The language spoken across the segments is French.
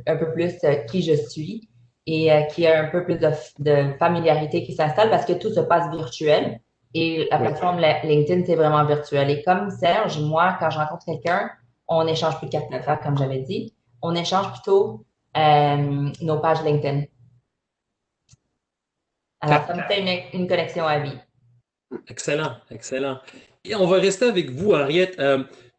un peu plus qui je suis et qu'il y a un peu plus de familiarité qui s'installe parce que tout se passe virtuel et la Oui. plateforme LinkedIn, c'est vraiment virtuel. Et comme Serge, moi, quand je rencontre quelqu'un, on n'échange plus de carte d'affaires, comme j'avais dit. On échange plutôt nos pages LinkedIn. Alors, ça me fait une connexion à vie. Excellent, excellent. Et on va rester avec vous, Henriette.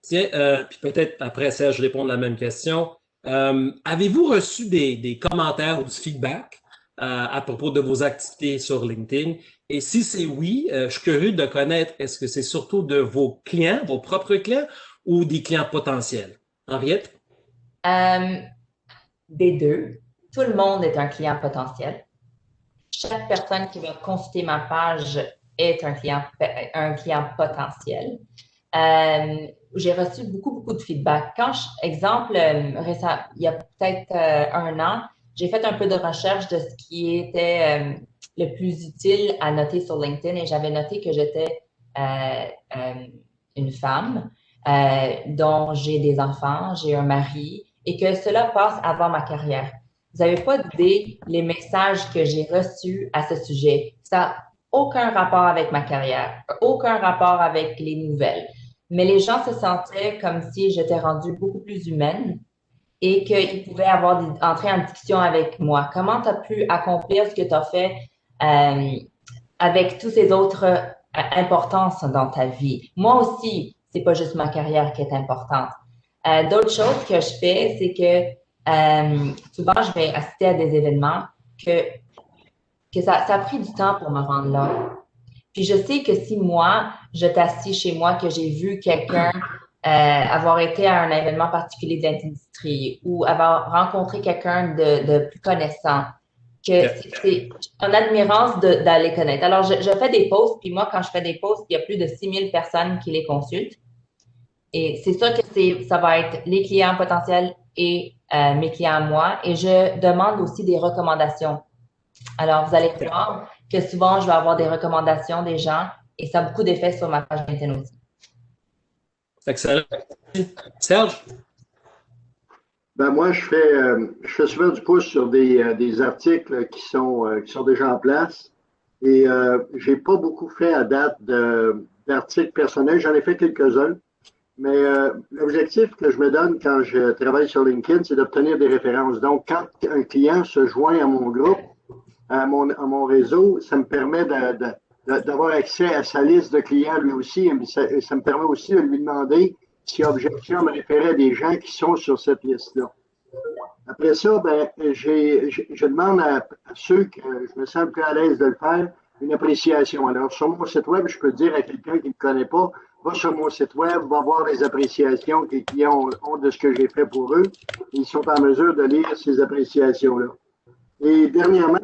Tiens, puis peut-être après ça, je réponds à la même question. Avez-vous reçu des commentaires ou du feedback à propos de vos activités sur LinkedIn? Et si c'est oui, je suis curieux de connaître, est-ce que c'est surtout de vos clients, vos propres clients, ou des clients potentiels? Henriette? Euh, des deux, tout le monde est un client potentiel. Chaque personne qui va consulter ma page est un client potentiel. J'ai reçu beaucoup de feedback. Exemple, il y a peut-être un an, j'ai fait un peu de recherche de ce qui était le plus utile à noter sur LinkedIn et j'avais noté que j'étais euh, euh, une femme dont j'ai des enfants, j'ai un mari et que cela passe avant ma carrière. Vous n'avez pas d'idée les messages que j'ai reçus à ce sujet. Ça n'a aucun rapport avec ma carrière, aucun rapport avec les nouvelles. Mais les gens se sentaient comme si j'étais rendue beaucoup plus humaine et qu'ils pouvaient entrer en discussion avec moi. Comment tu as pu accomplir ce que tu as fait euh, avec toutes ces autres importances dans ta vie? Moi aussi, c'est pas juste ma carrière qui est importante. D'autres choses que je fais, c'est que souvent, je vais assister à des événements que, que ça a pris du temps pour me rendre là. Puis je sais que si moi, je t'assis chez moi, que j'ai vu quelqu'un avoir été à un événement particulier de l'industrie ou avoir rencontré quelqu'un de plus connaissant, que Yeah. c'est en admirance d'aller connaître. Alors, je fais des posts, puis moi, quand je fais des posts, il y a plus de 6000 personnes qui les consultent. Et c'est sûr que ça va être les clients potentiels et mes clients à moi. Et je demande aussi des recommandations. Alors, vous allez voir que souvent, je vais avoir des recommandations des gens et ça a beaucoup d'effet sur ma page LinkedIn aussi. Excellent. Serge? Ben moi, je fais souvent du pouce sur des articles qui sont déjà en place. Et j'ai pas beaucoup fait à date d'articles personnels. J'en ai fait quelques-uns. Mais l'objectif que je me donne quand je travaille sur LinkedIn, c'est d'obtenir des références. Donc, quand un client se joint à mon groupe, à mon réseau, ça me permet d'avoir accès à sa liste de clients lui aussi. Ça me permet aussi de lui demander s'il y a objection à me référer à des gens qui sont sur cette liste-là. Après ça, ben, je demande à ceux que je me sens plus à l'aise de le faire une appréciation. Alors, sur mon site web, je peux dire à quelqu'un qui ne me connaît pas, va sur mon site web, va voir les appréciations que les clients ont de ce que j'ai fait pour eux. Ils sont en mesure de lire ces appréciations-là. Et dernièrement,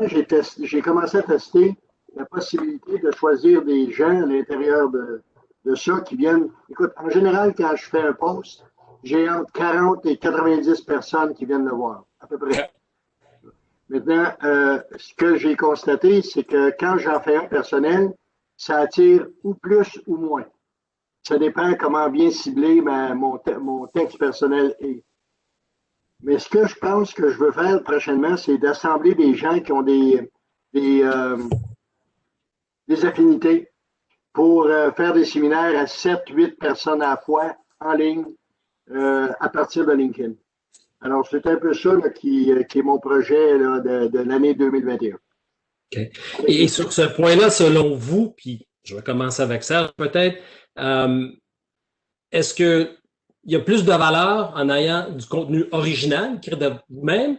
j'ai commencé à tester la possibilité de choisir des gens à l'intérieur de ça qui viennent. Écoute, en général, quand je fais un post, j'ai entre 40 et 90 personnes qui viennent le voir, à peu près. Maintenant, ce que j'ai constaté, c'est que quand j'en fais un personnel, ça attire ou plus ou moins. Ça dépend comment bien ciblé mon texte personnel est. Mais ce que je pense que je veux faire prochainement, c'est d'assembler des gens qui ont des, euh, des affinités pour faire des séminaires à 7, 8 personnes à la fois en ligne à partir de LinkedIn. Alors, c'est un peu ça là, qui est mon projet là, de l'année 2021. OK. Avec Et des sur ce point-là, selon vous, puis je vais commencer avec ça peut-être, euh, est-ce que il y a plus de valeur en ayant du contenu original, créé de vous-même,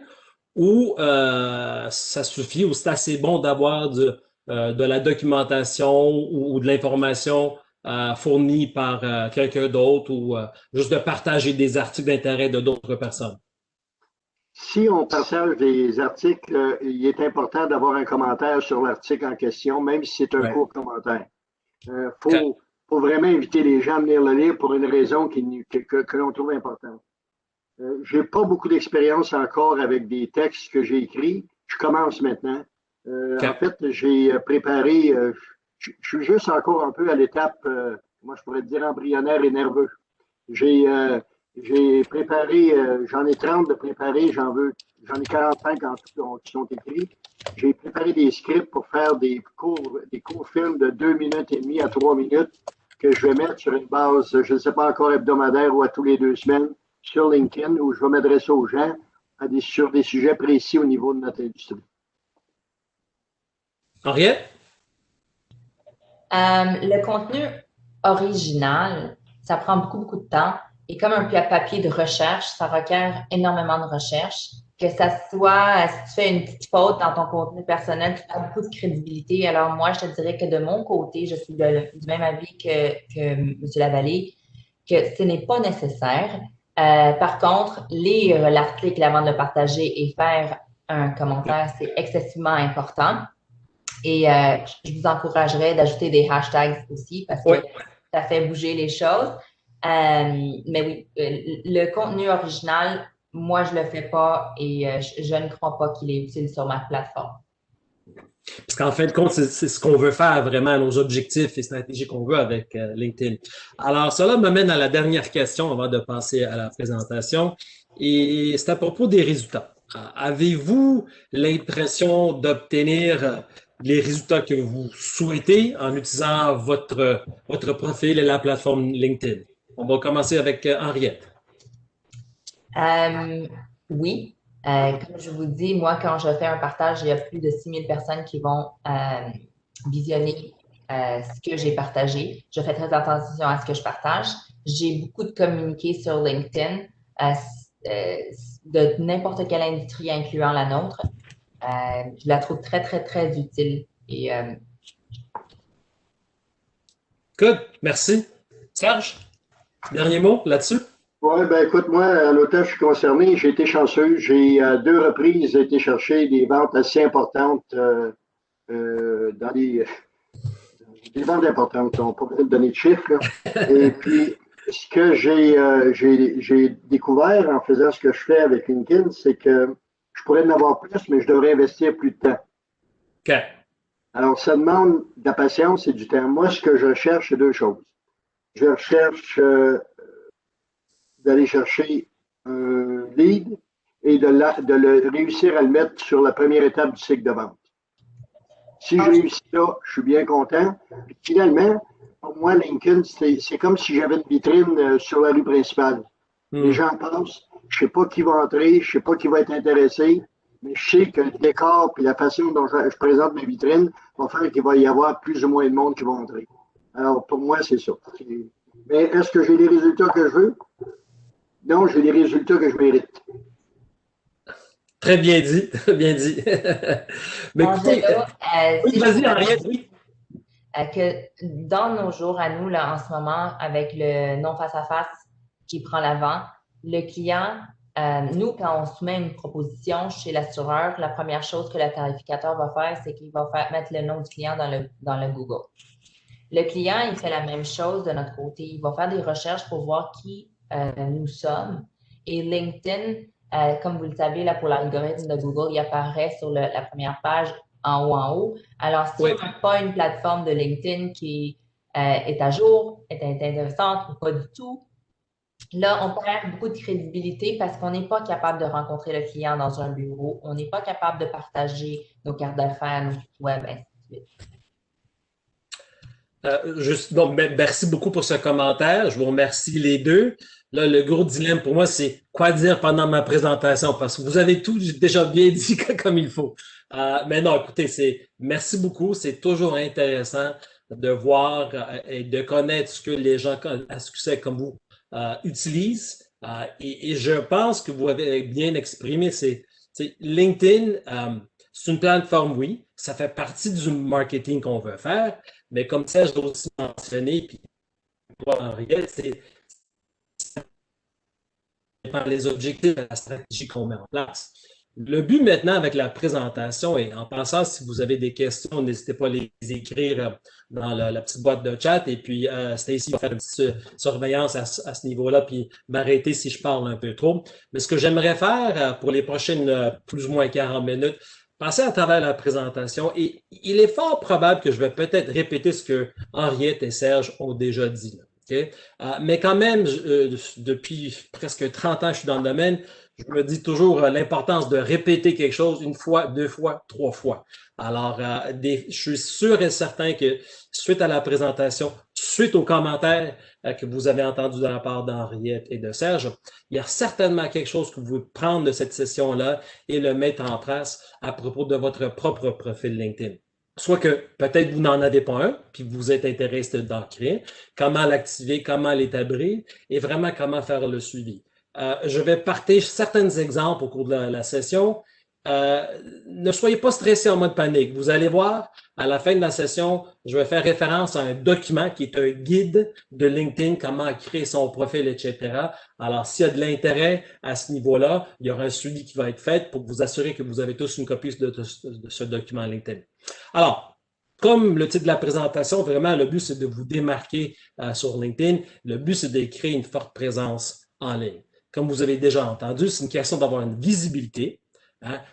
ou ça suffit, ou c'est assez bon d'avoir de la documentation ou de l'information fournie par quelqu'un d'autre ou juste de partager des articles d'intérêt de d'autres personnes? Si on partage des articles, il est important d'avoir un commentaire sur l'article en question, même si c'est un Ouais. court commentaire. Il OK. faut vraiment inviter les gens à venir le lire pour une raison que l'on trouve importante. J'ai pas beaucoup d'expérience encore avec des textes que j'ai écrits. Je commence maintenant. En OK. fait, j'ai préparé, je suis juste encore un peu à l'étape, moi je pourrais dire embryonnaire et nerveux. J'ai J'ai préparé, j'en ai 30 de préparés, j'en ai 45 en tout qui sont écrits. J'ai préparé des scripts pour faire des courts films de 2 minutes et demie à 3 minutes que je vais mettre sur une base, je ne sais pas encore hebdomadaire ou à tous les 2 semaines sur LinkedIn où je vais m'adresser aux gens sur des sujets précis au niveau de notre industrie. Henriette? Le contenu original, ça prend beaucoup, beaucoup de temps. Et comme un papier de recherche, ça requiert énormément de recherche. Que ça soit, si tu fais une petite faute dans ton contenu personnel, tu perds beaucoup de crédibilité. Alors moi, je te dirais que de mon côté, je suis du même avis que M. Lavallée, que ce n'est pas nécessaire. Par contre, lire l'article avant de le partager et faire un commentaire, c'est excessivement important. Et je vous encouragerais d'ajouter des hashtags aussi parce que ça fait bouger les choses. Mais oui, le contenu original, moi, je ne le fais pas et je ne crois pas qu'il est utile sur ma plateforme. Parce qu'en fin de compte, c'est ce qu'on veut faire vraiment, nos objectifs et stratégies qu'on veut avec LinkedIn. Alors, cela me mène à la dernière question avant de passer à la présentation. Et c'est à propos des résultats. Avez-vous l'impression d'obtenir les résultats que vous souhaitez en utilisant votre profil et la plateforme LinkedIn? On va commencer avec Henriette. Oui. Comme je vous dis, moi, quand je fais un partage, il y a plus de 6000 personnes qui vont visionner ce que j'ai partagé. Je fais très attention à ce que je partage. J'ai beaucoup de communiqués sur LinkedIn de n'importe quelle industrie, incluant la nôtre. Je la trouve très, très, très utile. Et, Good, merci. Serge, dernier mot là-dessus? Oui, ben écoute, moi, à l'automne, je suis concerné. J'ai été chanceux. J'ai à 2 reprises été chercher des ventes assez importantes dans des ventes importantes. On n'a pas besoin de donner de chiffres. Là. Et puis, ce que j'ai découvert en faisant ce que je fais avec LinkedIn, c'est que je pourrais en avoir plus, mais je devrais investir plus de temps. OK. Alors, ça demande de la patience et du temps. Moi, ce que je recherche, c'est 2 choses. Je recherche d'aller chercher un lead et de réussir à le mettre sur la première étape du cycle de vente. Si je réussis là, je suis bien content. Puis finalement, pour moi, LinkedIn, c'est comme si j'avais une vitrine sur la rue principale. Les gens passent, je ne sais pas qui va entrer, je ne sais pas qui va être intéressé, mais je sais que le décor et la façon dont je présente mes vitrines va faire qu'il va y avoir plus ou moins de monde qui va entrer. Alors, pour moi, c'est ça. Mais est-ce que j'ai les résultats que je veux? Non, j'ai les résultats que je mérite. Très bien dit, très bien dit. Mais écoutez, oui, vas-y, Henriette, oui. Que dans nos jours à nous, là, en ce moment, avec le non face-à-face qui prend l'avant, le client, nous, quand on soumet une proposition chez l'assureur, la première chose que le tarificateur va faire, c'est qu'il va mettre le nom du client dans le Google. Le client, il fait la même chose de notre côté. Il va faire des recherches pour voir qui nous sommes. Et LinkedIn, comme vous le savez, là, pour l'algorithme de Google, il apparaît sur la première page en haut. Alors, si on n'a pas une plateforme de LinkedIn qui est à jour, est intéressante ou pas du tout, là, on perd beaucoup de crédibilité parce qu'on n'est pas capable de rencontrer le client dans un bureau. On n'est pas capable de partager nos cartes d'affaires, nos sites web, ainsi de suite. Donc, merci beaucoup pour ce commentaire. Je vous remercie les deux. Là, le gros dilemme pour moi, c'est quoi dire pendant ma présentation parce que vous avez tout déjà bien dit comme il faut. Mais non, écoutez, merci beaucoup. C'est toujours intéressant de voir et de connaître ce que les gens à succès comme vous utilisent. Et je pense que vous avez bien exprimé. LinkedIn, c'est une plateforme, oui. Ça fait partie du marketing qu'on veut faire. Mais comme ça, je dois aussi mentionner, puis toi, Henriette, c'est par les objectifs et la stratégie qu'on met en place. Le but maintenant avec la présentation, et en passant, si vous avez des questions, n'hésitez pas à les écrire dans la petite boîte de chat. Et puis, Stacy va faire une petite surveillance à ce niveau-là, puis m'arrêter si je parle un peu trop. Mais ce que j'aimerais faire pour les prochaines plus ou moins 40 minutes, passer à travers la présentation. Et il est fort probable que je vais peut-être répéter ce que Henriette et Serge ont déjà dit. OK? Mais quand même, depuis presque 30 ans, je suis dans le domaine, je me dis toujours l'importance de répéter quelque chose une fois, deux fois, trois fois. Alors, je suis sûr et certain que suite à la présentation, suite aux commentaires que vous avez entendus de la part d'Henriette et de Serge, il y a certainement quelque chose que vous pouvez prendre de cette session-là et le mettre en place à propos de votre propre profil LinkedIn. Soit que peut-être vous n'en avez pas un, puis vous êtes intéressé d'en créer, comment l'activer, comment l'établir et vraiment comment faire le suivi. Je vais partager certains exemples au cours de la session. Ne soyez pas stressés en mode panique. Vous allez voir, à la fin de la session, je vais faire référence à un document qui est un guide de LinkedIn, comment créer son profil, etc. Alors, s'il y a de l'intérêt à ce niveau-là, il y aura un suivi qui va être fait pour vous assurer que vous avez tous une copie de ce document LinkedIn. Alors, comme le titre de la présentation, vraiment, le but, c'est de vous démarquer sur LinkedIn. Le but, c'est de créer une forte présence en ligne. Comme vous avez déjà entendu, c'est une question d'avoir une visibilité,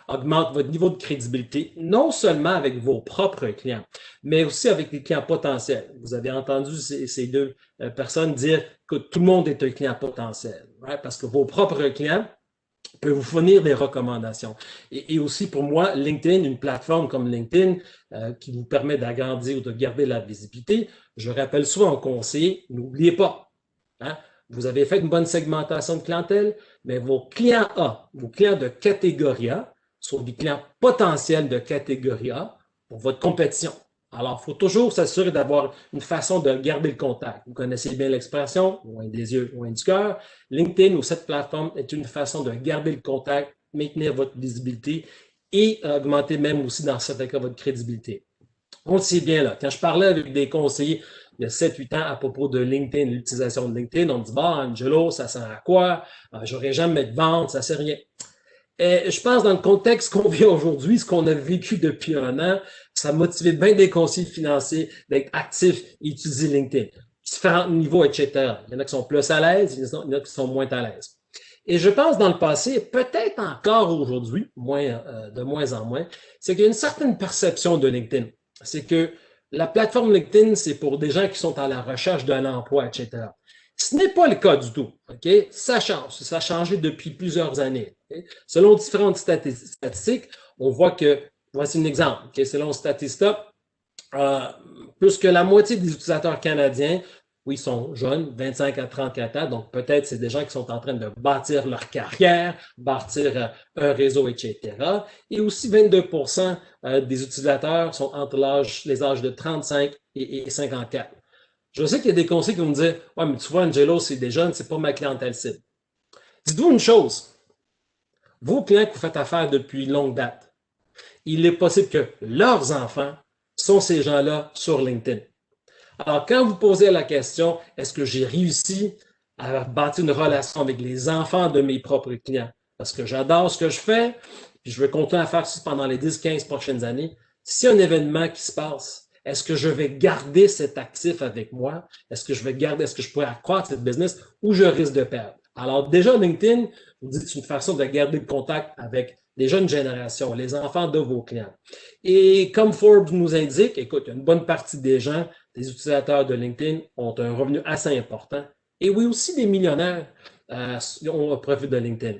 augmente votre niveau de crédibilité, non seulement avec vos propres clients, mais aussi avec les clients potentiels. Vous avez entendu ces deux personnes dire que tout le monde est un client potentiel, parce que vos propres clients peut vous fournir des recommandations. Et aussi pour moi, LinkedIn, une plateforme comme LinkedIn qui vous permet d'agrandir ou de garder la visibilité, je rappelle souvent aux conseillers, n'oubliez pas, vous avez fait une bonne segmentation de clientèle, mais vos clients A, vos clients de catégorie A, sont des clients potentiels de catégorie A pour votre compétition. Alors, il faut toujours s'assurer d'avoir une façon de garder le contact. Vous connaissez bien l'expression, loin des yeux, loin du cœur. LinkedIn ou cette plateforme est une façon de garder le contact, maintenir votre visibilité et augmenter même aussi, dans certains cas, votre crédibilité. On le sait bien là. Quand je parlais avec des conseillers il y a 7-8 ans à propos de LinkedIn, l'utilisation de LinkedIn, on me dit, Angelo, ça sert à quoi? J'aurais jamais de vente, ça sert à rien. Et je pense dans le contexte qu'on vit aujourd'hui, ce qu'on a vécu depuis un an, ça a motivé bien des conseillers financiers d'être actifs et utiliser LinkedIn. Différents niveaux, etc. Il y en a qui sont plus à l'aise, il y en a qui sont moins à l'aise. Et je pense dans le passé, peut-être encore aujourd'hui, de moins en moins, c'est qu'il y a une certaine perception de LinkedIn. C'est que la plateforme LinkedIn, c'est pour des gens qui sont à la recherche d'un emploi, etc. Ce n'est pas le cas du tout. Okay? Ça change. Ça a changé depuis plusieurs années. Okay? Selon différentes statistiques, on voit que, voici un exemple. Okay? Selon Statista, plus que la moitié des utilisateurs canadiens, oui, sont jeunes, 25 à 34 ans, donc peut-être c'est des gens qui sont en train de bâtir leur carrière, bâtir un réseau, etc. Et aussi 22% des utilisateurs sont entre les âges de 35 et 54. Je sais qu'il y a des conseils qui vont me dire « Ouais, mais tu vois, Angelo, c'est des jeunes, c'est pas ma clientèle cible. » Dites-vous une chose, vos clients que vous faites affaire depuis longue date, il est possible que leurs enfants sont ces gens-là sur LinkedIn. Alors, quand vous posez la question, est-ce que j'ai réussi à bâtir une relation avec les enfants de mes propres clients? Parce que j'adore ce que je fais, puis je veux continuer à faire ça pendant les 10-15 prochaines années. S'il y a un événement qui se passe, est-ce que je vais garder cet actif avec moi? Est-ce que je pourrais accroître cette business ou je risque de perdre? Alors, déjà, LinkedIn, vous dites, c'est une façon de garder le contact avec les jeunes générations, les enfants de vos clients. Et comme Forbes nous indique, écoute, une bonne partie des gens, des utilisateurs de LinkedIn ont un revenu assez important. Et oui, aussi des millionnaires ont un profit de LinkedIn.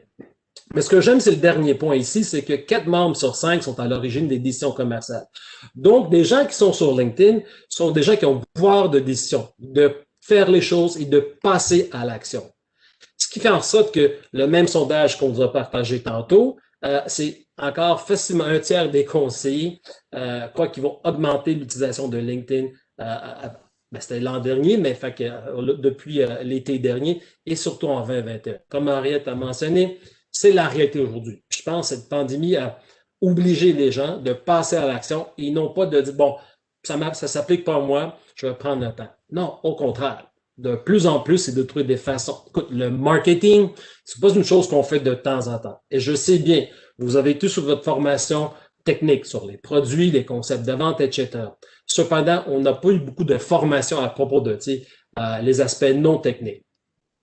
Mais ce que j'aime, c'est le dernier point ici, c'est que 4 membres sur 5 sont à l'origine des décisions commerciales. Donc, des gens qui sont sur LinkedIn sont des gens qui ont le pouvoir de décision, de faire les choses et de passer à l'action. Ce qui fait en sorte que le même sondage qu'on vous a partagé tantôt, c'est encore facilement un tiers des conseillers croient qu'ils vont augmenter l'utilisation de LinkedIn. C'était l'an dernier, mais depuis l'été dernier et surtout en 2021. Comme Henriette a mentionné, c'est la réalité aujourd'hui. Je pense que cette pandémie a obligé les gens de passer à l'action et non pas de dire, bon, ça ne s'applique pas à moi, je vais prendre le temps. Non, au contraire. De plus en plus, c'est de trouver des façons. Écoute, le marketing, c'est pas une chose qu'on fait de temps en temps. Et je sais bien, vous avez tout sur votre formation technique, sur les produits, les concepts de vente, etc. Cependant, on n'a pas eu beaucoup de formation à propos de les aspects non techniques.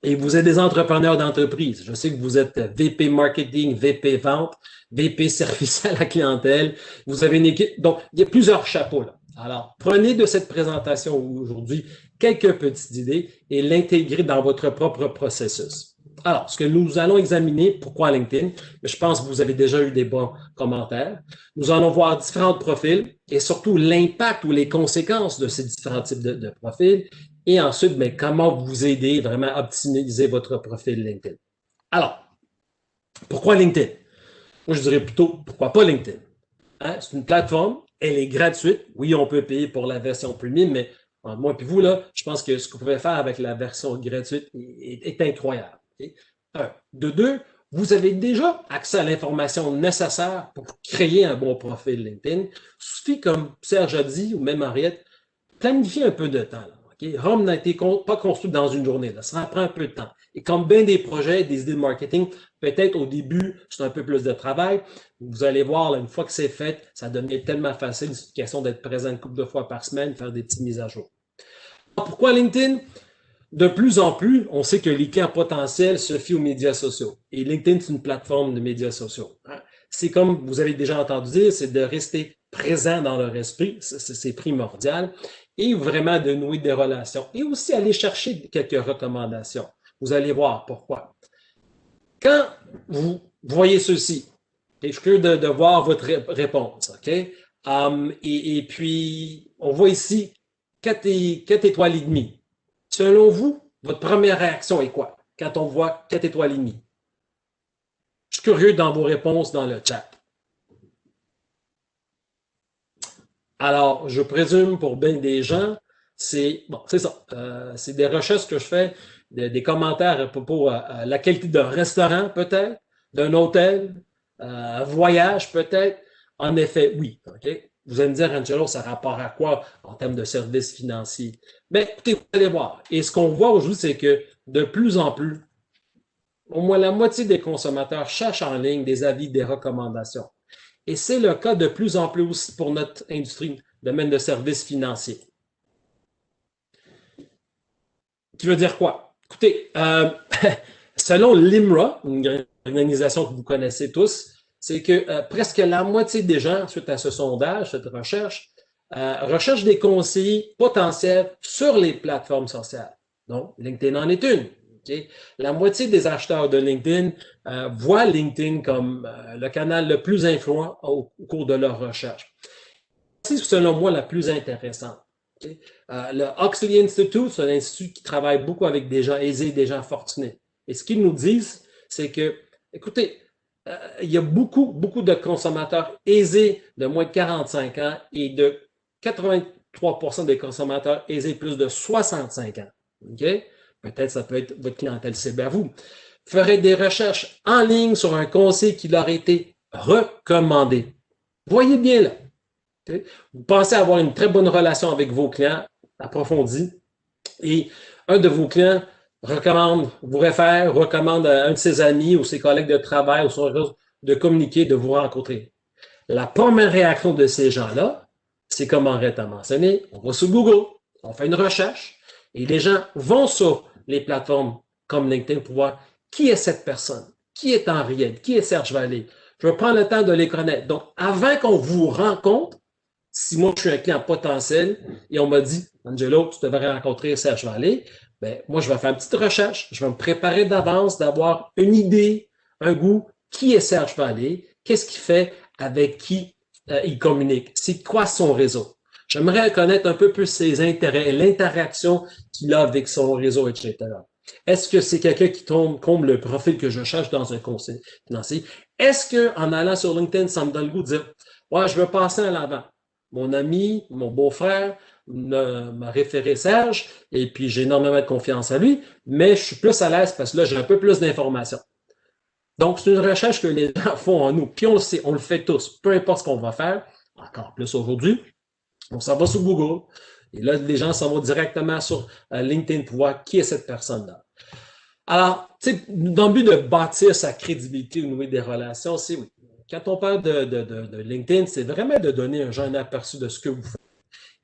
et vous êtes des entrepreneurs d'entreprise. Je sais que vous êtes VP marketing, VP vente, VP service à la clientèle. Vous avez une équipe. Donc, il y a plusieurs chapeaux là. Alors, prenez de cette présentation aujourd'hui quelques petites idées et l'intégrer dans votre propre processus. Alors, ce que nous allons examiner, pourquoi LinkedIn? Je pense que vous avez déjà eu des bons commentaires. Nous allons voir différents profils et surtout l'impact ou les conséquences de ces différents types de profils. Et ensuite, bien, comment vous aider vraiment à optimiser votre profil LinkedIn. Alors, pourquoi LinkedIn? Moi, je dirais plutôt, pourquoi pas LinkedIn? Hein? C'est une plateforme, elle est gratuite. Oui, on peut payer pour la version premium, mais entre moi et vous, là, je pense que ce que vous pouvez faire avec la version gratuite est incroyable. Okay? Un. De deux, vous avez déjà accès à l'information nécessaire pour créer un bon profil LinkedIn. Il suffit, comme Serge a dit, ou même Henriette, planifier un peu de temps. Là, okay? Rome n'a été pas construit dans une journée. Là. Ça prend un peu de temps. Et comme bien des projets, des idées de marketing, peut-être au début, c'est un peu plus de travail. Vous allez voir, là, une fois que c'est fait, ça devient tellement facile. C'est une question d'être présent une couple de fois par semaine, faire des petites mises à jour. Pourquoi LinkedIn? De plus en plus, on sait que les clients potentiels se fient aux médias sociaux. Et LinkedIn, c'est une plateforme de médias sociaux. C'est comme vous avez déjà entendu dire, c'est de rester présent dans leur esprit, c'est primordial, et vraiment de nouer des relations. Et aussi aller chercher quelques recommandations. Vous allez voir pourquoi. Quand vous voyez ceci, je suis curieux de voir votre réponse. OK? Et puis, on voit ici 4 étoiles et demie. Selon vous, votre première réaction est quoi quand on voit 4 étoiles et demie? Je suis curieux dans vos réponses dans le chat. Alors, je présume pour bien des gens, c'est ça. C'est des recherches que je fais, des commentaires à propos de la qualité d'un restaurant peut-être, d'un hôtel, voyage peut-être. En effet, oui. Okay? Vous allez me dire, Angelo, ça a rapport à quoi en termes de services financiers? Bien, écoutez, vous allez voir. Et ce qu'on voit aujourd'hui, c'est que de plus en plus, au moins la moitié des consommateurs cherchent en ligne des avis, des recommandations. Et c'est le cas de plus en plus aussi pour notre industrie, domaine de services financiers. Qui veut dire quoi? Écoutez, selon l'IMRA, une organisation que vous connaissez tous, c'est que presque la moitié des gens, suite à ce sondage, cette recherche, recherchent des conseillers potentiels sur les plateformes sociales. Donc, LinkedIn en est une. Okay? La moitié des acheteurs de LinkedIn voient LinkedIn comme le canal le plus influent au cours de leur recherche. C'est selon moi la plus intéressante. Okay? Le Huxley Institute, c'est un institut qui travaille beaucoup avec des gens aisés, des gens fortunés. Et ce qu'ils nous disent, c'est que, écoutez, il y a beaucoup de consommateurs aisés de moins de 45 ans et de 83% des consommateurs aisés plus de 65 ans. Okay? Peut-être ça peut être votre clientèle cible à vous. Feraient des recherches en ligne sur un conseil qui leur a été recommandé. Voyez bien là. Okay? Vous pensez avoir une très bonne relation avec vos clients, approfondie, et un de vos clients vous réfère, recommande à un de ses amis ou ses collègues de travail ou son réseau de communiquer, de vous rencontrer. La première réaction de ces gens-là, c'est comme Henriette a mentionné, on va sur Google, on fait une recherche et les gens vont sur les plateformes comme LinkedIn pour voir qui est cette personne, qui est Henriette, qui est Serge Vallée. Je veux prendre le temps de les connaître. Donc, avant qu'on vous rencontre, si moi je suis un client potentiel et on m'a dit, Angelo, tu devrais rencontrer Serge Vallée, ben, moi, je vais faire une petite recherche, je vais me préparer d'avance, d'avoir une idée, un goût, qui est Serge Vallée, qu'est-ce qu'il fait, avec qui il communique, c'est quoi son réseau. J'aimerais connaître un peu plus ses intérêts, l'interaction qu'il a avec son réseau, etc. Est-ce que c'est quelqu'un qui comble le profil que je cherche dans un conseil financier? Est-ce qu'en allant sur LinkedIn, ça me donne le goût de dire, ouais, je veux passer à l'avant. Mon ami, mon beau-frère, m'a référé Serge, et puis j'ai énormément de confiance à lui, mais je suis plus à l'aise parce que là, j'ai un peu plus d'informations. Donc, c'est une recherche que les gens font en nous, puis on le sait, on le fait tous, peu importe ce qu'on va faire, encore plus aujourd'hui, on s'en va sur Google, et là, les gens s'en vont directement sur LinkedIn pour voir qui est cette personne-là. Alors, dans le but de bâtir sa crédibilité au niveau des relations, c'est oui. Quand on parle de LinkedIn, c'est vraiment de donner un jeune aperçu de ce que vous faites.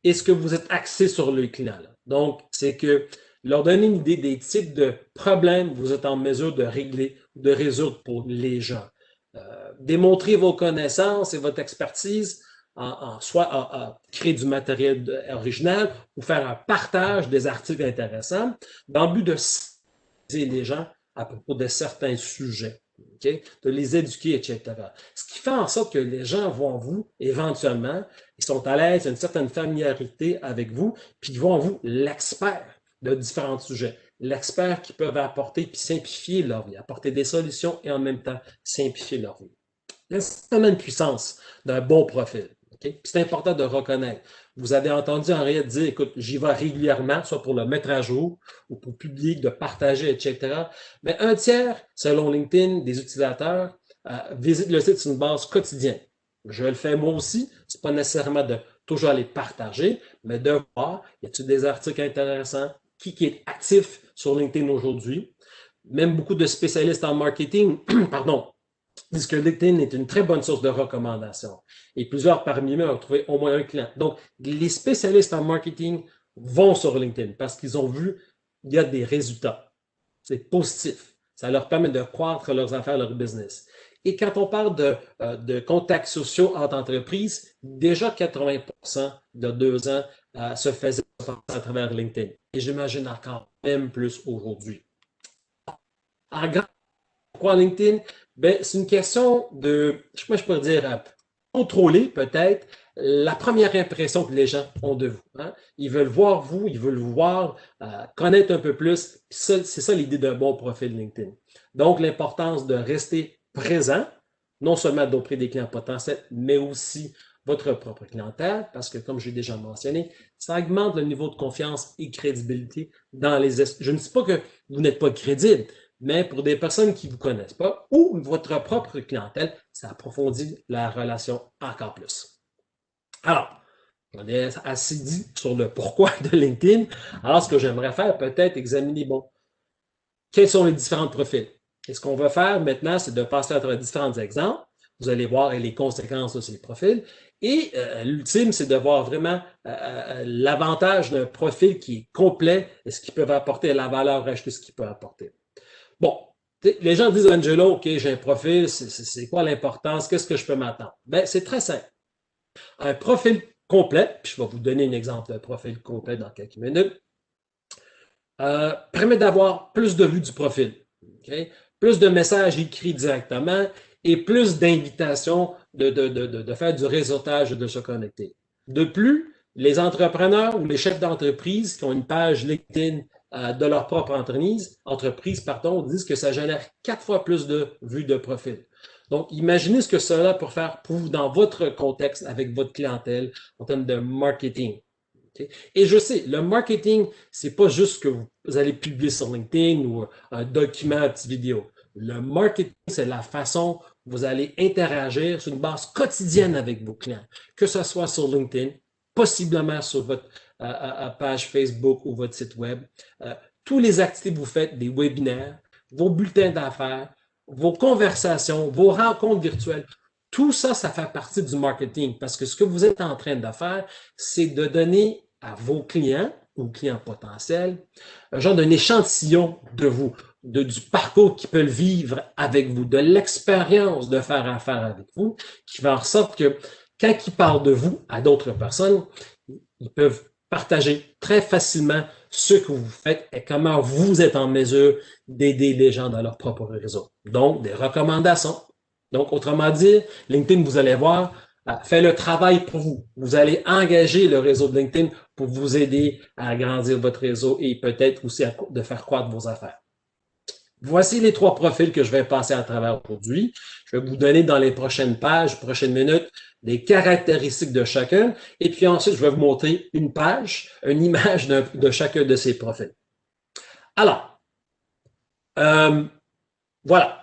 Est-ce que vous êtes axé sur le client? Là? Donc, c'est que leur donner une idée des types de problèmes que vous êtes en mesure de régler, de résoudre pour les gens. Démontrer vos connaissances et votre expertise soit à créer du matériel original ou faire un partage des articles intéressants dans le but de sensibiliser les gens à propos de certains sujets, okay? De les éduquer, etc. Ce qui fait en sorte que les gens vont à vous, éventuellement, ils sont à l'aise, une certaine familiarité avec vous, puis ils vont à vous l'expert de différents sujets. L'expert qui peut apporter puis simplifier leur vie, apporter des solutions et en même temps simplifier leur vie. L'instrument de puissance d'un bon profil. Okay? C'est important de reconnaître. Vous avez entendu Henriette dire, écoute, j'y vais régulièrement, soit pour le mettre à jour ou pour publier, de partager, etc. Mais un tiers, selon LinkedIn, des utilisateurs visitent le site sur une base quotidienne. Je le fais moi aussi. C'est pas nécessairement de toujours aller partager, mais de voir, y a-t-il des articles intéressants? Qui est actif sur LinkedIn aujourd'hui? Même beaucoup de spécialistes en marketing, pardon, disent que LinkedIn est une très bonne source de recommandations. Et plusieurs parmi eux ont trouvé au moins un client. Donc, les spécialistes en marketing vont sur LinkedIn parce qu'ils ont vu qu'il y a des résultats. C'est positif. Ça leur permet de croître leurs affaires, leur business. Et quand on parle de contacts sociaux entre entreprises, déjà 80% de 2 ans se faisaient à travers LinkedIn. Et j'imagine encore même plus aujourd'hui. En grand, pourquoi LinkedIn? Ben, c'est une question de, je pourrais dire, contrôler peut-être la première impression que les gens ont de vous. Hein? Ils veulent voir vous, ils veulent vous voir, connaître un peu plus. C'est ça l'idée d'un bon profil LinkedIn. Donc, l'importance de rester présent, non seulement auprès des clients potentiels, mais aussi votre propre clientèle, parce que, comme j'ai déjà mentionné, ça augmente le niveau de confiance et crédibilité dans les... Je ne dis pas que vous n'êtes pas crédible, mais pour des personnes qui ne vous connaissent pas ou votre propre clientèle, ça approfondit la relation encore plus. Alors, on est assez dit sur le pourquoi de LinkedIn. Alors, ce que j'aimerais faire, peut-être examiner, bon, quels sont les différents profils. Et ce qu'on va faire maintenant, c'est de passer à travers différents exemples. Vous allez voir les conséquences de ces profils. Et l'ultime, c'est de voir vraiment l'avantage d'un profil qui est complet et ce qui peut apporter la valeur ajoutée, ce qu'il peut apporter. Bon, les gens disent, Angelo, OK, j'ai un profil, c'est quoi l'importance? Qu'est-ce que je peux m'attendre? Bien, c'est très simple. Un profil complet, puis je vais vous donner un exemple de profil complet dans quelques minutes, permet d'avoir plus de vues du profil, okay? Plus de messages écrits directement et plus d'invitations de faire du réseautage et de se connecter. De plus, les entrepreneurs ou les chefs d'entreprise qui ont une page LinkedIn de leur propre entreprise, disent que ça génère 4 fois plus de vues de profil. Donc, imaginez ce que cela peut faire pour vous dans votre contexte avec votre clientèle en termes de marketing. Okay? Et je sais, le marketing, c'est pas juste que vous allez publier sur LinkedIn ou un document, une petite vidéo. Le marketing, c'est la façon vous allez interagir sur une base quotidienne avec vos clients, que ce soit sur LinkedIn, possiblement sur votre page Facebook ou votre site web. Tous les activités que vous faites, des webinaires, vos bulletins d'affaires, vos conversations, vos rencontres virtuelles, tout ça, ça fait partie du marketing parce que ce que vous êtes en train de faire, c'est de donner à vos clients ou clients potentiels un genre d'un échantillon de vous, du parcours qu'ils peuvent vivre avec vous, de l'expérience de faire affaire avec vous, qui fait en sorte que quand ils parlent de vous à d'autres personnes, ils peuvent partager très facilement ce que vous faites et comment vous êtes en mesure d'aider les gens dans leur propre réseau. Donc, des recommandations. Donc, autrement dit, LinkedIn, vous allez voir, fait le travail pour vous. Vous allez engager le réseau de LinkedIn pour vous aider à agrandir votre réseau et peut-être aussi de faire croître vos affaires. Voici les 3 profils que je vais passer à travers aujourd'hui. Je vais vous donner dans les prochaines pages, prochaines minutes, des caractéristiques de chacun. Et puis ensuite, je vais vous montrer une page, une image de chacun de ces profils. Alors, voilà.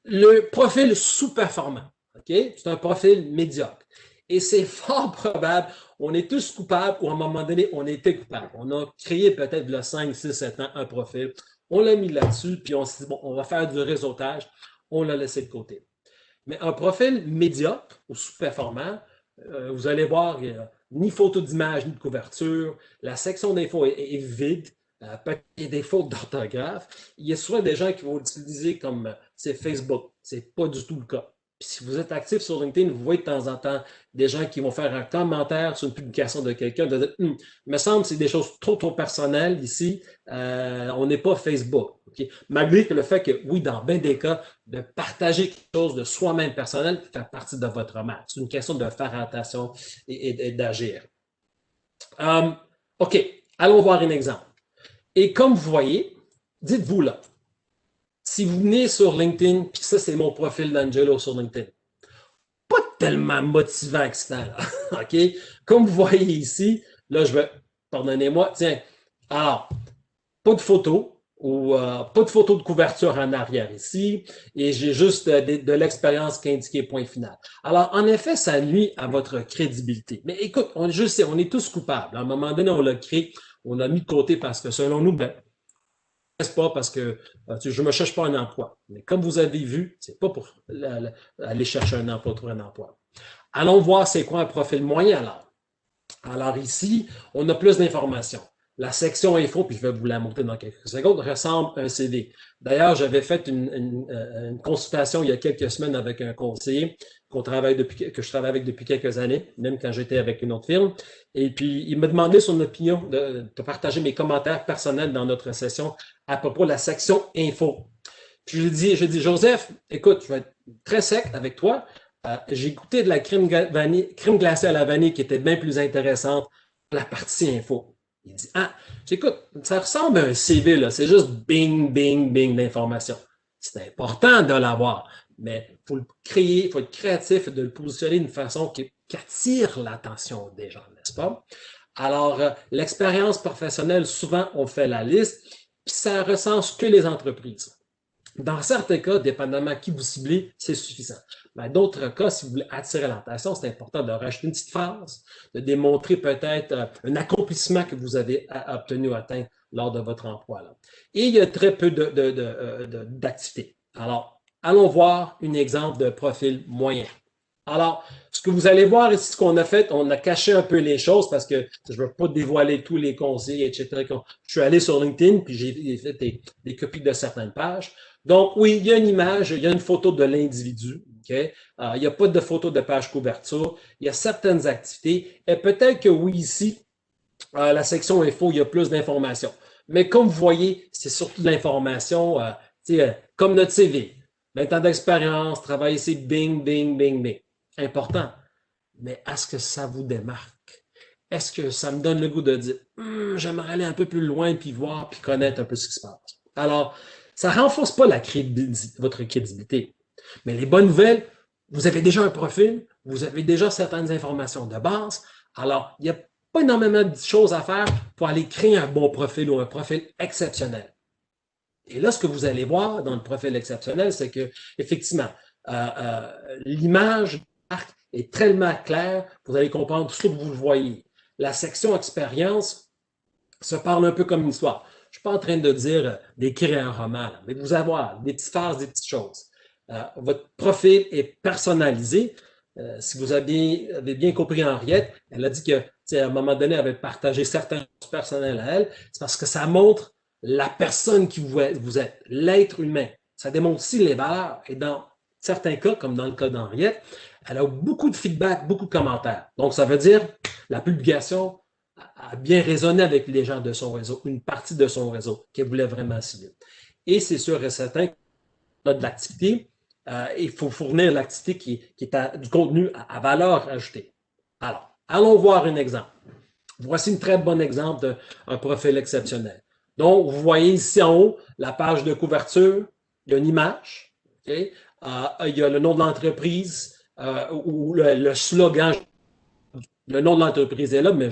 Le profil sous-performant, okay? C'est un profil médiocre. Et c'est fort probable, on est tous coupables ou à un moment donné, on était coupables. On a créé peut-être le 5, 6, 7 ans un profil. On l'a mis là-dessus, puis on s'est dit, bon, on va faire du réseautage. On l'a laissé de côté. Mais un profil médiocre ou sous-performant, vous allez voir, il n'y a ni photo d'image, ni de couverture. La section d'info est vide. peut-être qu'il y a des fautes d'orthographe. Il y a souvent des gens qui vont l'utiliser comme c'est Facebook. C'est pas du tout le cas. Puis si vous êtes actif sur LinkedIn, vous voyez de temps en temps des gens qui vont faire un commentaire sur une publication de quelqu'un, de dire, me semble que c'est des choses trop personnelles ici. On n'est pas Facebook. Okay? Malgré que le fait que, oui, dans bien des cas, de partager quelque chose de soi-même personnel fait partie de votre marque. C'est une question de faire attention et d'agir. OK, allons voir un exemple. Et comme vous voyez, dites-vous là, si vous venez sur LinkedIn, puis ça, c'est mon profil d'Angelo sur LinkedIn, pas tellement motivant, excitant, là. OK? Comme vous voyez ici, là, je vais, pardonnez-moi, tiens, alors, pas de photo ou pas de photo de couverture en arrière ici, et j'ai juste de l'expérience qui est indiquée point final. Alors, en effet, ça nuit à votre crédibilité. Mais écoute, je sais, on est tous coupables. À un moment donné, on l'a créé, on l'a mis de côté parce que selon nous, ben, pas parce que je ne me cherche pas un emploi. Mais comme vous avez vu, c'est pas pour aller chercher un emploi, trouver un emploi. Allons voir c'est quoi un profil moyen alors. Alors ici, on a plus d'informations. La section info, puis je vais vous la montrer dans quelques secondes, ressemble à un CV. D'ailleurs, j'avais fait une consultation il y a quelques semaines avec un conseiller que je travaille avec depuis quelques années, même quand j'étais avec une autre firme. Et puis, il m'a demandé son opinion de partager mes commentaires personnels dans notre session à propos de la section info. Puis j'ai dit, Joseph, écoute, je vais être très sec avec toi. J'ai goûté de la crème glacée à la vanille qui était bien plus intéressante que la partie info. Il dit, écoute, ça ressemble à un CV, là. C'est juste bing, bing, bing d'informations. C'est important de l'avoir, mais il faut le créer, il faut être créatif et de le positionner d'une façon qui attire l'attention des gens, n'est-ce pas? Alors, l'expérience professionnelle, souvent, on fait la liste, puis ça recense que les entreprises. Dans certains cas, dépendamment qui vous ciblez, c'est suffisant. Dans d'autres cas, si vous voulez attirer l'attention, c'est important de rajouter une petite phrase, de démontrer peut-être un accomplissement que vous avez obtenu ou atteint lors de votre emploi. Là. Et il y a très peu d'activités. Alors, allons voir un exemple de profil moyen. Alors, ce que vous allez voir ici, ce qu'on a fait, on a caché un peu les choses parce que je ne veux pas dévoiler tous les conseils, etc. Je suis allé sur LinkedIn, puis j'ai fait des copies de certaines pages. Donc, oui, il y a une image, il y a une photo de l'individu. Okay? Il n'y a pas de photo de page couverture. Il y a certaines activités. Et peut-être que oui, ici, la section info, il y a plus d'informations. Mais comme vous voyez, c'est surtout de l'information, comme notre CV. 20 ans d'expérience, travail ici, bing, bing, bing, bing. Important. Mais est-ce que ça vous démarque? Est-ce que ça me donne le goût de dire, j'aimerais aller un peu plus loin, puis voir, puis connaître un peu ce qui se passe? Alors, ça ne renforce pas votre crédibilité. Mais les bonnes nouvelles, vous avez déjà un profil, vous avez déjà certaines informations de base. Alors, il n'y a pas énormément de choses à faire pour aller créer un bon profil ou un profil exceptionnel. Et là, ce que vous allez voir dans le profil exceptionnel, c'est que, effectivement, l'image est tellement claire, vous allez comprendre tout ce que vous voyez. La section expérience se parle un peu comme une histoire. Je ne suis pas en train de dire d'écrire un roman, là, mais vous avoir des petites phases, des petites choses. Votre profil est personnalisé. Si vous avez bien compris Henriette, elle a dit que, à un moment donné, elle avait partagé certaines choses personnelles à elle. C'est parce que ça montre la personne qui vous êtes, l'être humain. Ça démontre aussi les valeurs. Et dans certains cas, comme dans le cas d'Henriette, elle a beaucoup de feedback, beaucoup de commentaires. Donc, ça veut dire la publication a bien résonné avec les gens de son réseau, une partie de son réseau qu'elle voulait vraiment cibler. Et c'est sûr et certain qu'on a de l'activité. Il faut fournir l'activité qui est du contenu à valeur ajoutée. Alors, allons voir un exemple. Voici un très bon exemple d'un profil exceptionnel. Donc, vous voyez ici en haut la page de couverture, il y a une image, okay? Il y a le nom de l'entreprise ou le slogan. Le nom de l'entreprise est là, mais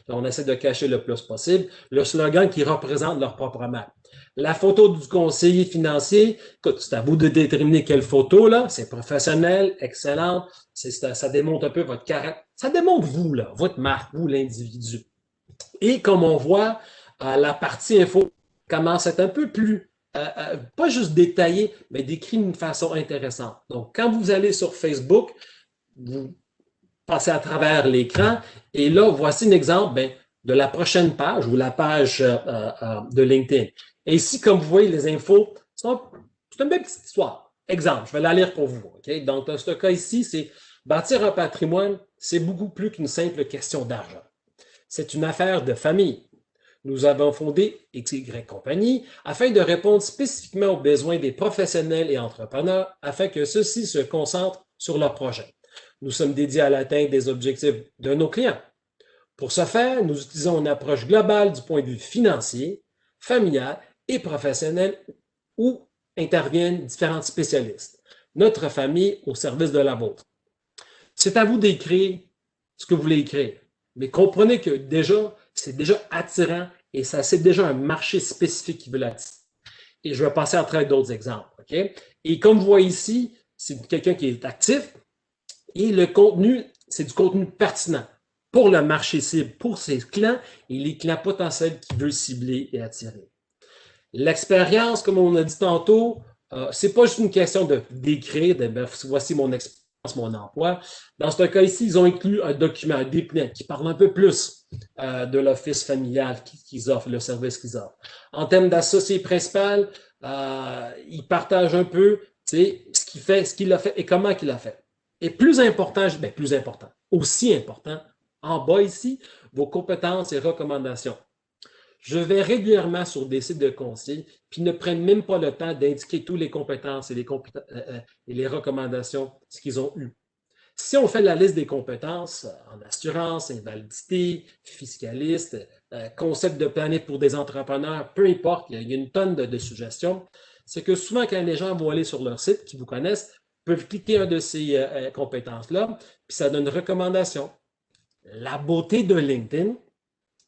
on essaie de cacher le plus possible. Le slogan qui représente leur propre marque. La photo du conseiller financier, écoute, c'est à vous de déterminer quelle photo, là. C'est professionnel, excellent. Ça démontre un peu votre caractère. Ça démontre vous, là, votre marque, vous, l'individu. Et comme on voit, la partie info commence à être un peu plus, pas juste détaillée, mais décrite d'une façon intéressante. Donc, quand vous allez sur Facebook, vous passez à travers l'écran et là, voici un exemple. Ben, de la prochaine page ou la page de LinkedIn. Et ici, comme vous voyez, les infos, c'est une belle petite histoire. Exemple, je vais la lire pour vous. Okay? Donc, dans ce cas ici, c'est bâtir un patrimoine, c'est beaucoup plus qu'une simple question d'argent. C'est une affaire de famille. Nous avons fondé XY Compagnie afin de répondre spécifiquement aux besoins des professionnels et entrepreneurs afin que ceux-ci se concentrent sur leurs projets. Nous sommes dédiés à l'atteinte des objectifs de nos clients. Pour ce faire, nous utilisons une approche globale du point de vue financier, familial et professionnel où interviennent différents spécialistes. Notre famille au service de la vôtre. C'est à vous d'écrire ce que vous voulez écrire. Mais comprenez que déjà, c'est déjà attirant et ça, c'est déjà un marché spécifique qui veut l'attirer. Et je vais passer à travers d'autres exemples. Okay? Et comme vous voyez ici, c'est quelqu'un qui est actif et le contenu, c'est du contenu pertinent pour le marché cible, pour ses clients et les clients potentiels qu'il veut cibler et attirer. L'expérience, comme on a dit tantôt, c'est pas juste une question d'écrire, voici mon expérience, mon emploi. Dans ce cas ici, ils ont inclus un document, un dépliant qui parle un peu plus de l'office familial qu'ils offrent, le service qu'ils offrent. En termes d'associé principal, ils partagent un peu ce qu'il fait, ce qu'il a fait et comment il l'a fait. Et plus important, aussi important, en bas ici, vos compétences et recommandations. Je vais régulièrement sur des sites de conseils, puis ne prennent même pas le temps d'indiquer toutes les compétences et les recommandations, ce qu'ils ont eu. Si on fait la liste des compétences en assurance, invalidité, fiscaliste, concept de planète pour des entrepreneurs, peu importe, il y a une tonne de suggestions, c'est que souvent quand les gens vont aller sur leur site, qui vous connaissent, peuvent cliquer une de ces compétences-là, puis ça donne une recommandation. La beauté de LinkedIn,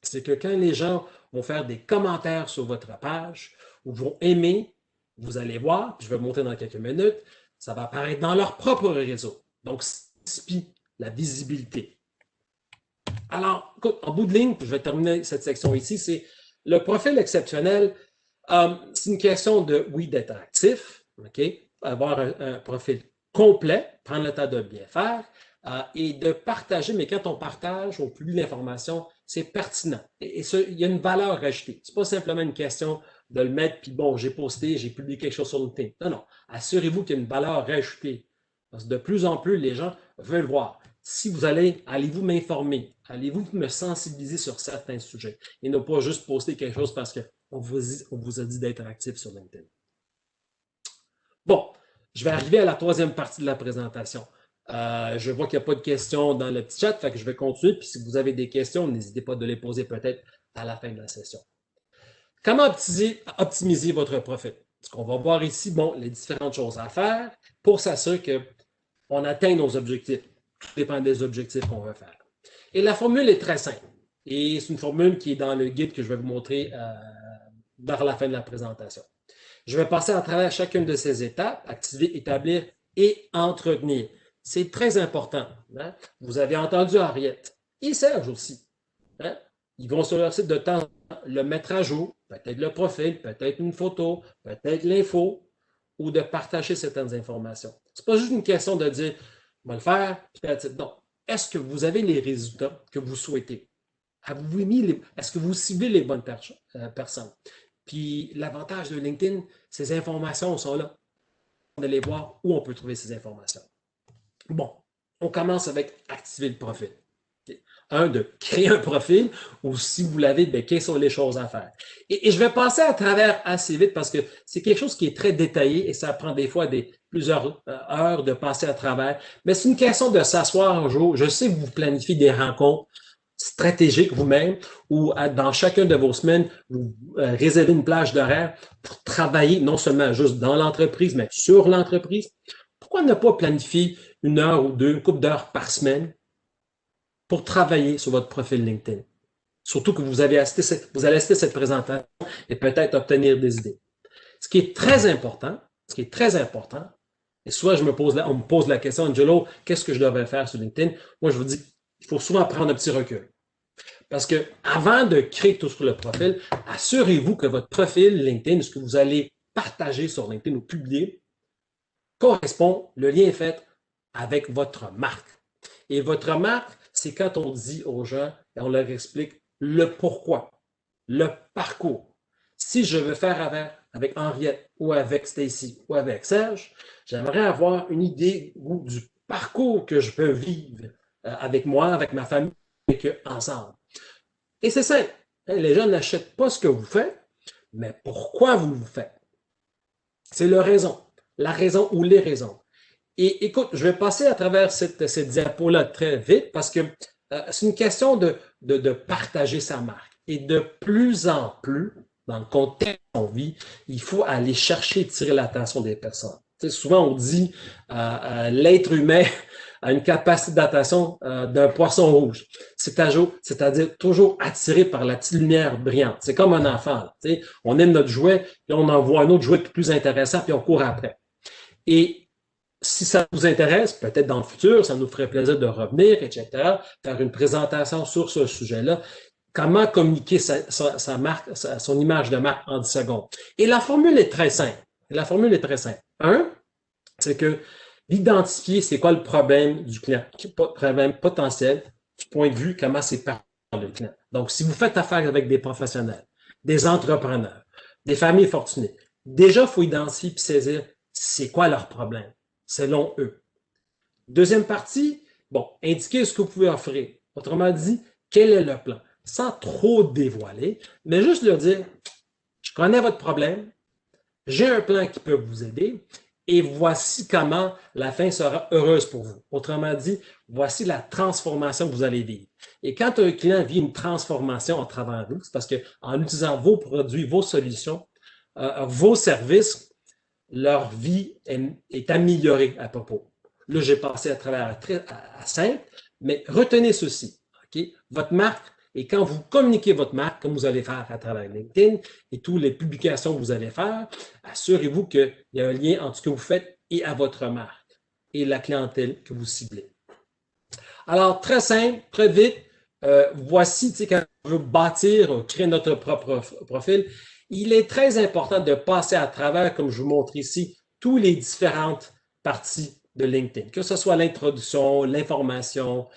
c'est que quand les gens vont faire des commentaires sur votre page ou vont aimer, vous allez voir, puis je vais montrer dans quelques minutes, ça va apparaître dans leur propre réseau. Donc, c'est la visibilité. Alors, écoute, en bout de ligne, je vais terminer cette section ici, c'est le profil exceptionnel. C'est une question de, oui, d'être actif, OK? Avoir un profil complet, prendre le temps de bien faire et de partager, mais quand on partage, on publie l'information, c'est pertinent. Et il y a une valeur ajoutée. Ce n'est pas simplement une question de le mettre, puis bon, j'ai posté, j'ai publié quelque chose sur LinkedIn. Non, non. Assurez-vous qu'il y a une valeur ajoutée. Parce que de plus en plus, les gens veulent voir. Si vous allez-vous m'informer? Allez-vous me sensibiliser sur certains sujets? Et ne pas juste poster quelque chose parce qu'on vous a dit d'être actif sur LinkedIn. Bon, je vais arriver à la troisième partie de la présentation. Je vois qu'il n'y a pas de questions dans le petit chat, fait que je vais continuer. Puis si vous avez des questions, n'hésitez pas de les poser peut-être à la fin de la session. Comment optimiser votre profil? Ce qu'on va voir ici, bon, les différentes choses à faire pour s'assurer qu'on atteigne nos objectifs. Tout dépend des objectifs qu'on veut faire. Et la formule est très simple. Et c'est une formule qui est dans le guide que je vais vous montrer vers la fin de la présentation. Je vais passer à travers chacune de ces étapes, activer, établir et entretenir. C'est très important. Hein? Vous avez entendu Henriette et Serge aussi. Hein? Ils vont sur leur site de temps le mettre à jour, peut-être le profil, peut-être une photo, peut-être l'info, ou de partager certaines informations. Ce n'est pas juste une question de dire, on va le faire, peut-être. Non. Est-ce que vous avez les résultats que vous souhaitez? Est-ce que vous ciblez les bonnes personnes? Puis l'avantage de LinkedIn, ces informations sont là. On allait voir où on peut trouver ces informations. Bon, on commence avec activer le profil. De créer un profil, ou si vous l'avez, quelles sont les choses à faire. Et je vais passer à travers assez vite parce que c'est quelque chose qui est très détaillé et ça prend des fois plusieurs heures de passer à travers. Mais c'est une question de s'asseoir un jour. Je sais que vous planifiez des rencontres stratégiques vous-même ou dans chacune de vos semaines, vous réservez une plage d'horaire pour travailler non seulement juste dans l'entreprise, mais sur l'entreprise. Pourquoi ne pas planifier une heure ou deux, une couple d'heures par semaine pour travailler sur votre profil LinkedIn? Surtout que vous allez assister cette présentation et peut-être obtenir des idées. Ce qui est très important, et soit on me pose la question, Angelo, qu'est-ce que je devrais faire sur LinkedIn? Moi, je vous dis, il faut souvent prendre un petit recul. Parce que avant de créer tout sur le profil, assurez-vous que votre profil LinkedIn, ce que vous allez partager sur LinkedIn ou publier, correspond, le lien est fait avec votre marque. Et votre marque, c'est quand on dit aux gens, et on leur explique le pourquoi, le parcours. Si je veux faire avec Henriette ou avec Stacy ou avec Serge, j'aimerais avoir une idée du parcours que je peux vivre avec moi, avec ma famille, et que ensemble. Et c'est simple. Les gens n'achètent pas ce que vous faites, mais pourquoi vous le faites? C'est la raison ou les raisons. Et écoute, je vais passer à travers cette diapo-là très vite parce que c'est une question de partager sa marque. Et de plus en plus, dans le contexte qu'on vit, il faut aller chercher et tirer l'attention des personnes. Tu sais, souvent, on dit l'être humain a une capacité d'attention d'un poisson rouge. C'est-à-dire toujours attiré par la petite lumière brillante. C'est comme un enfant. Là, tu sais, on aime notre jouet, puis on en voit un autre jouet plus intéressant, puis on court après. Et si ça vous intéresse, peut-être dans le futur, ça nous ferait plaisir de revenir, etc., faire une présentation sur ce sujet-là. Comment communiquer sa marque, son image de marque en 10 secondes. Et la formule est très simple. Un, c'est que d'identifier c'est quoi le problème du client, problème potentiel, du point de vue comment c'est par le client. Donc, si vous faites affaire avec des professionnels, des entrepreneurs, des familles fortunées, déjà, il faut identifier et saisir c'est quoi leur problème, selon eux. Deuxième partie, bon, indiquer ce que vous pouvez offrir. Autrement dit, quel est le plan? Sans trop dévoiler, mais juste leur dire, je connais votre problème, j'ai un plan qui peut vous aider et voici comment la fin sera heureuse pour vous. Autrement dit, voici la transformation que vous allez vivre. Et quand un client vit une transformation à travers vous, c'est parce qu'en utilisant vos produits, vos solutions, vos services, leur vie est améliorée à propos. Là, j'ai passé à travers à simple, mais retenez ceci. Okay? Votre marque, et quand vous communiquez votre marque, comme vous allez faire à travers LinkedIn et toutes les publications que vous allez faire, assurez-vous qu'il y a un lien entre ce que vous faites et à votre marque et la clientèle que vous ciblez. Alors, très simple, très vite, voici, tu sais, quand on veut bâtir, créer notre propre profil, il est très important de passer à travers, comme je vous montre ici, toutes les différentes parties de LinkedIn, que ce soit l'introduction, l'information,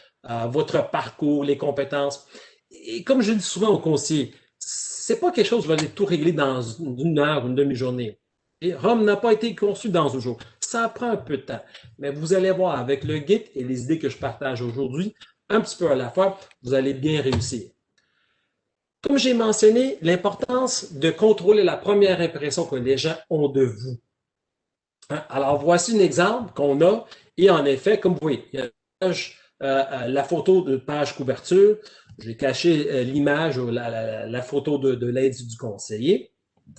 votre parcours, les compétences. Et comme je dis souvent aux conseillers, c'est pas quelque chose que vous allez tout régler dans une heure, une demi-journée. Et Rome n'a pas été conçu dans un jour. Ça prend un peu de temps. Mais vous allez voir, avec le guide et les idées que je partage aujourd'hui, un petit peu à la fois, vous allez bien réussir. Comme j'ai mentionné, l'importance de contrôler la première impression que les gens ont de vous. Alors, voici un exemple qu'on a. Et en effet, comme vous voyez, il y a la photo de page couverture. J'ai caché l'image ou la photo de l'aide du conseiller.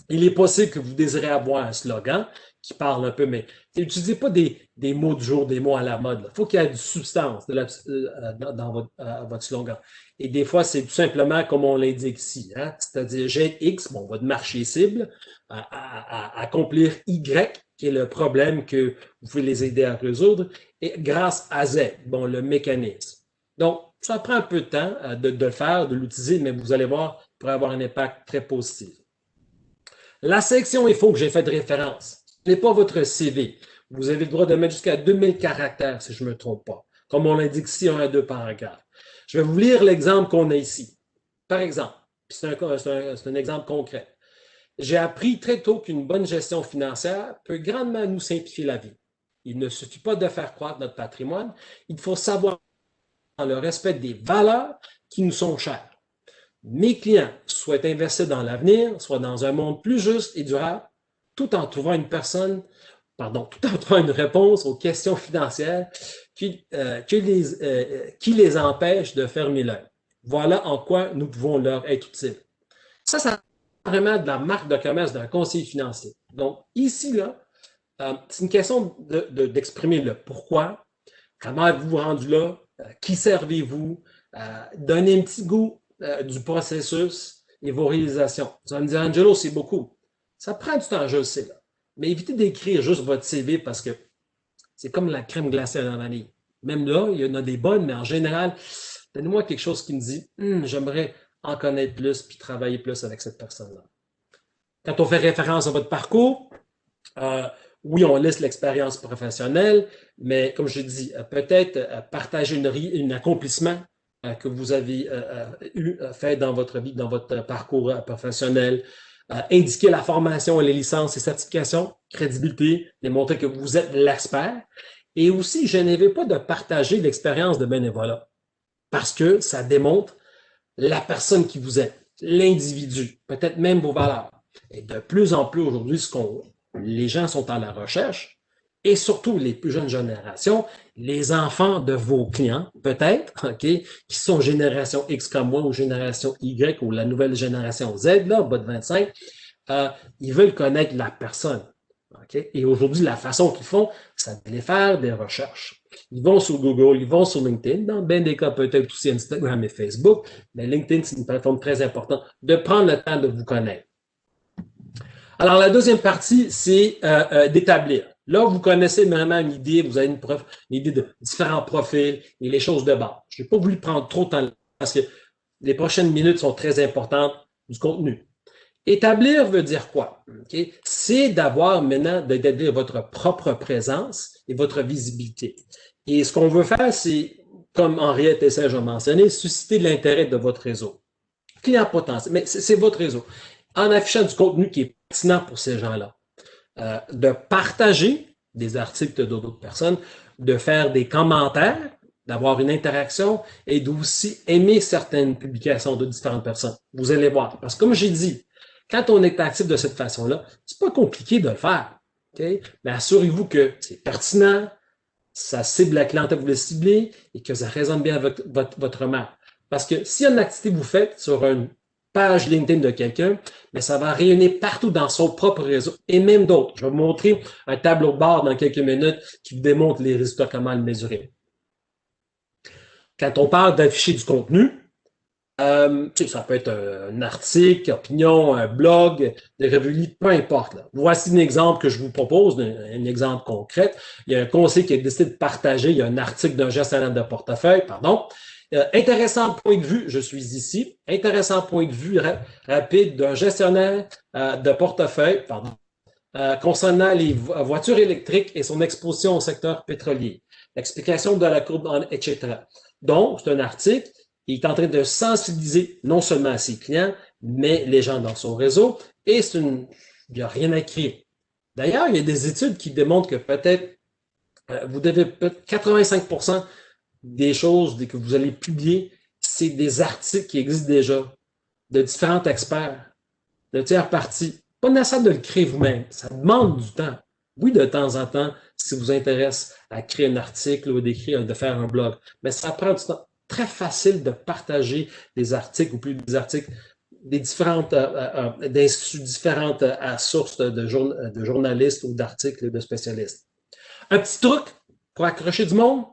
Il est possible que vous désirez avoir un slogan qui parle un peu, mais n'utilisez pas des mots du jour, des mots à la mode. Il faut qu'il y ait du substance dans votre slogan. Et des fois, c'est tout simplement comme on l'indique ici. Hein? C'est-à-dire, j'aide X, bon, votre marché cible, à accomplir Y, qui est le problème que vous pouvez les aider à résoudre, et grâce à Z, bon, le mécanisme. Donc, ça prend un peu de temps de le faire, de l'utiliser, mais vous allez voir, il pourrait avoir un impact très positif. La section info que j'ai fait de référence, ce n'est pas votre CV. Vous avez le droit de mettre jusqu'à 2000 caractères, si je ne me trompe pas, comme on l'indique ici, 1 à 2 paragraphes. Je vais vous lire l'exemple qu'on a ici. Par exemple, c'est un exemple concret. J'ai appris très tôt qu'une bonne gestion financière peut grandement nous simplifier la vie. Il ne suffit pas de faire croître notre patrimoine, il faut savoir dans le respect des valeurs qui nous sont chères. Mes clients souhaitent investir dans l'avenir, soit dans un monde plus juste et durable, tout en trouvant une réponse aux questions financières qui les empêchent de fermer l'œil. Voilà en quoi nous pouvons leur être utiles. Ça c'est vraiment de la marque de commerce d'un conseiller financier. Donc, ici, là, c'est une question d'exprimer le pourquoi, comment êtes-vous rendu là, qui servez-vous, donner un petit goût du processus et vos réalisations. Vous allez me dire, Angelo, c'est beaucoup. Ça prend du temps, je le sais. Là. Mais évitez d'écrire juste votre CV parce que c'est comme la crème glacée à la vanille. Même là, il y en a des bonnes, mais en général, donnez-moi quelque chose qui me dit j'aimerais en connaître plus puis travailler plus avec cette personne-là. Quand on fait référence à votre parcours, oui, on liste l'expérience professionnelle, mais comme je dis, peut-être partager un accomplissement que vous avez fait dans votre vie, dans votre parcours professionnel. Indiquer la formation, les licences, les certifications, crédibilité, démontrer que vous êtes l'expert. Et aussi, je n'avais pas de partager l'expérience de bénévolat parce que ça démontre la personne qui vous êtes, l'individu, peut-être même vos valeurs. Et de plus en plus aujourd'hui, les gens sont à la recherche, et surtout les plus jeunes générations, les enfants de vos clients, peut-être, OK, qui sont génération X comme moi ou génération Y ou la nouvelle génération Z, là, bas de 25, ils veulent connaître la personne. Okay? Et aujourd'hui, la façon qu'ils font, c'est d'aller faire des recherches. Ils vont sur Google, ils vont sur LinkedIn, dans bien des cas peut-être aussi Instagram et Facebook, mais LinkedIn, c'est une plateforme très importante de prendre le temps de vous connaître. Alors, la deuxième partie, c'est d'établir. Là, vous connaissez vraiment une idée, vous avez une idée de différents profils et les choses de base. Je n'ai pas voulu prendre trop de temps parce que les prochaines minutes sont très importantes du contenu. Établir veut dire quoi? Okay? C'est d'avoir maintenant, d'établir votre propre présence et votre visibilité. Et ce qu'on veut faire, c'est, comme Henriette et Serge ont mentionné, susciter l'intérêt de votre réseau. Client potentiel, mais c'est votre réseau. En affichant du contenu qui est pertinent pour ces gens-là. De partager des articles d'autres personnes, de faire des commentaires, d'avoir une interaction et d'aussi aimer certaines publications de différentes personnes. Vous allez voir. Parce que comme j'ai dit, quand on est actif de cette façon-là, c'est pas compliqué de le faire. Okay? Mais assurez-vous que c'est pertinent, ça cible la clientèle que vous voulez cibler et que ça résonne bien avec votre marque. Parce que si une activité que vous faites sur une page LinkedIn de quelqu'un, mais ça va rayonner partout dans son propre réseau et même d'autres. Je vais vous montrer un tableau de bord dans quelques minutes qui vous démontre les résultats, comment le mesurer. Quand on parle d'afficher du contenu, ça peut être un article, opinion, un blog, des revues, peu importe. Là. Voici un exemple que je vous propose, un exemple concret. Il y a un conseiller qui a décidé de partager, il y a un article d'un gestionnaire de portefeuille, intéressant point de vue, je suis ici, intéressant point de vue rapide d'un gestionnaire de portefeuille, concernant les voitures électriques et son exposition au secteur pétrolier. L'explication de la courbe, etc. Donc, c'est un article. Il est en train de sensibiliser non seulement ses clients, mais les gens dans son réseau. Et il n'y a rien à créer. D'ailleurs, il y a des études qui démontrent que peut-être vous devez 85% des choses que vous allez publier, c'est des articles qui existent déjà, de différents experts, de tiers parties. Pas nécessaire de le créer vous-même. Ça demande du temps. Oui, de temps en temps, si vous intéresse à créer un article ou de faire un blog, mais ça prend du temps. Très facile de partager des articles ou plus des articles des différentes d'instituts, différentes sources de journalistes ou d'articles de spécialistes. Un petit truc pour accrocher du monde.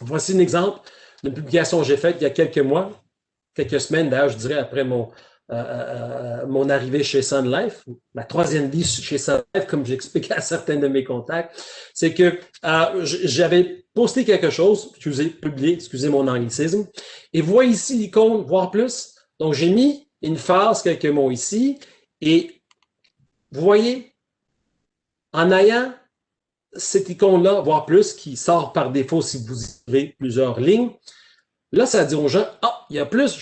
Voici un exemple d'une publication que j'ai faite il y a quelques mois, quelques semaines d'ailleurs, je dirais après mon arrivée chez Sun Life, ma troisième vie chez Sun Life, comme j'expliquais à certains de mes contacts, c'est que j'avais posté quelque chose, publié, excusez mon anglicisme, et voyez ici l'icône « Voir plus ». Donc, j'ai mis une phrase, quelques mots ici, et vous voyez, en ayant cette icône-là, « Voir plus », qui sort par défaut si vous avez plusieurs lignes, là, ça dit aux gens, il y a plus,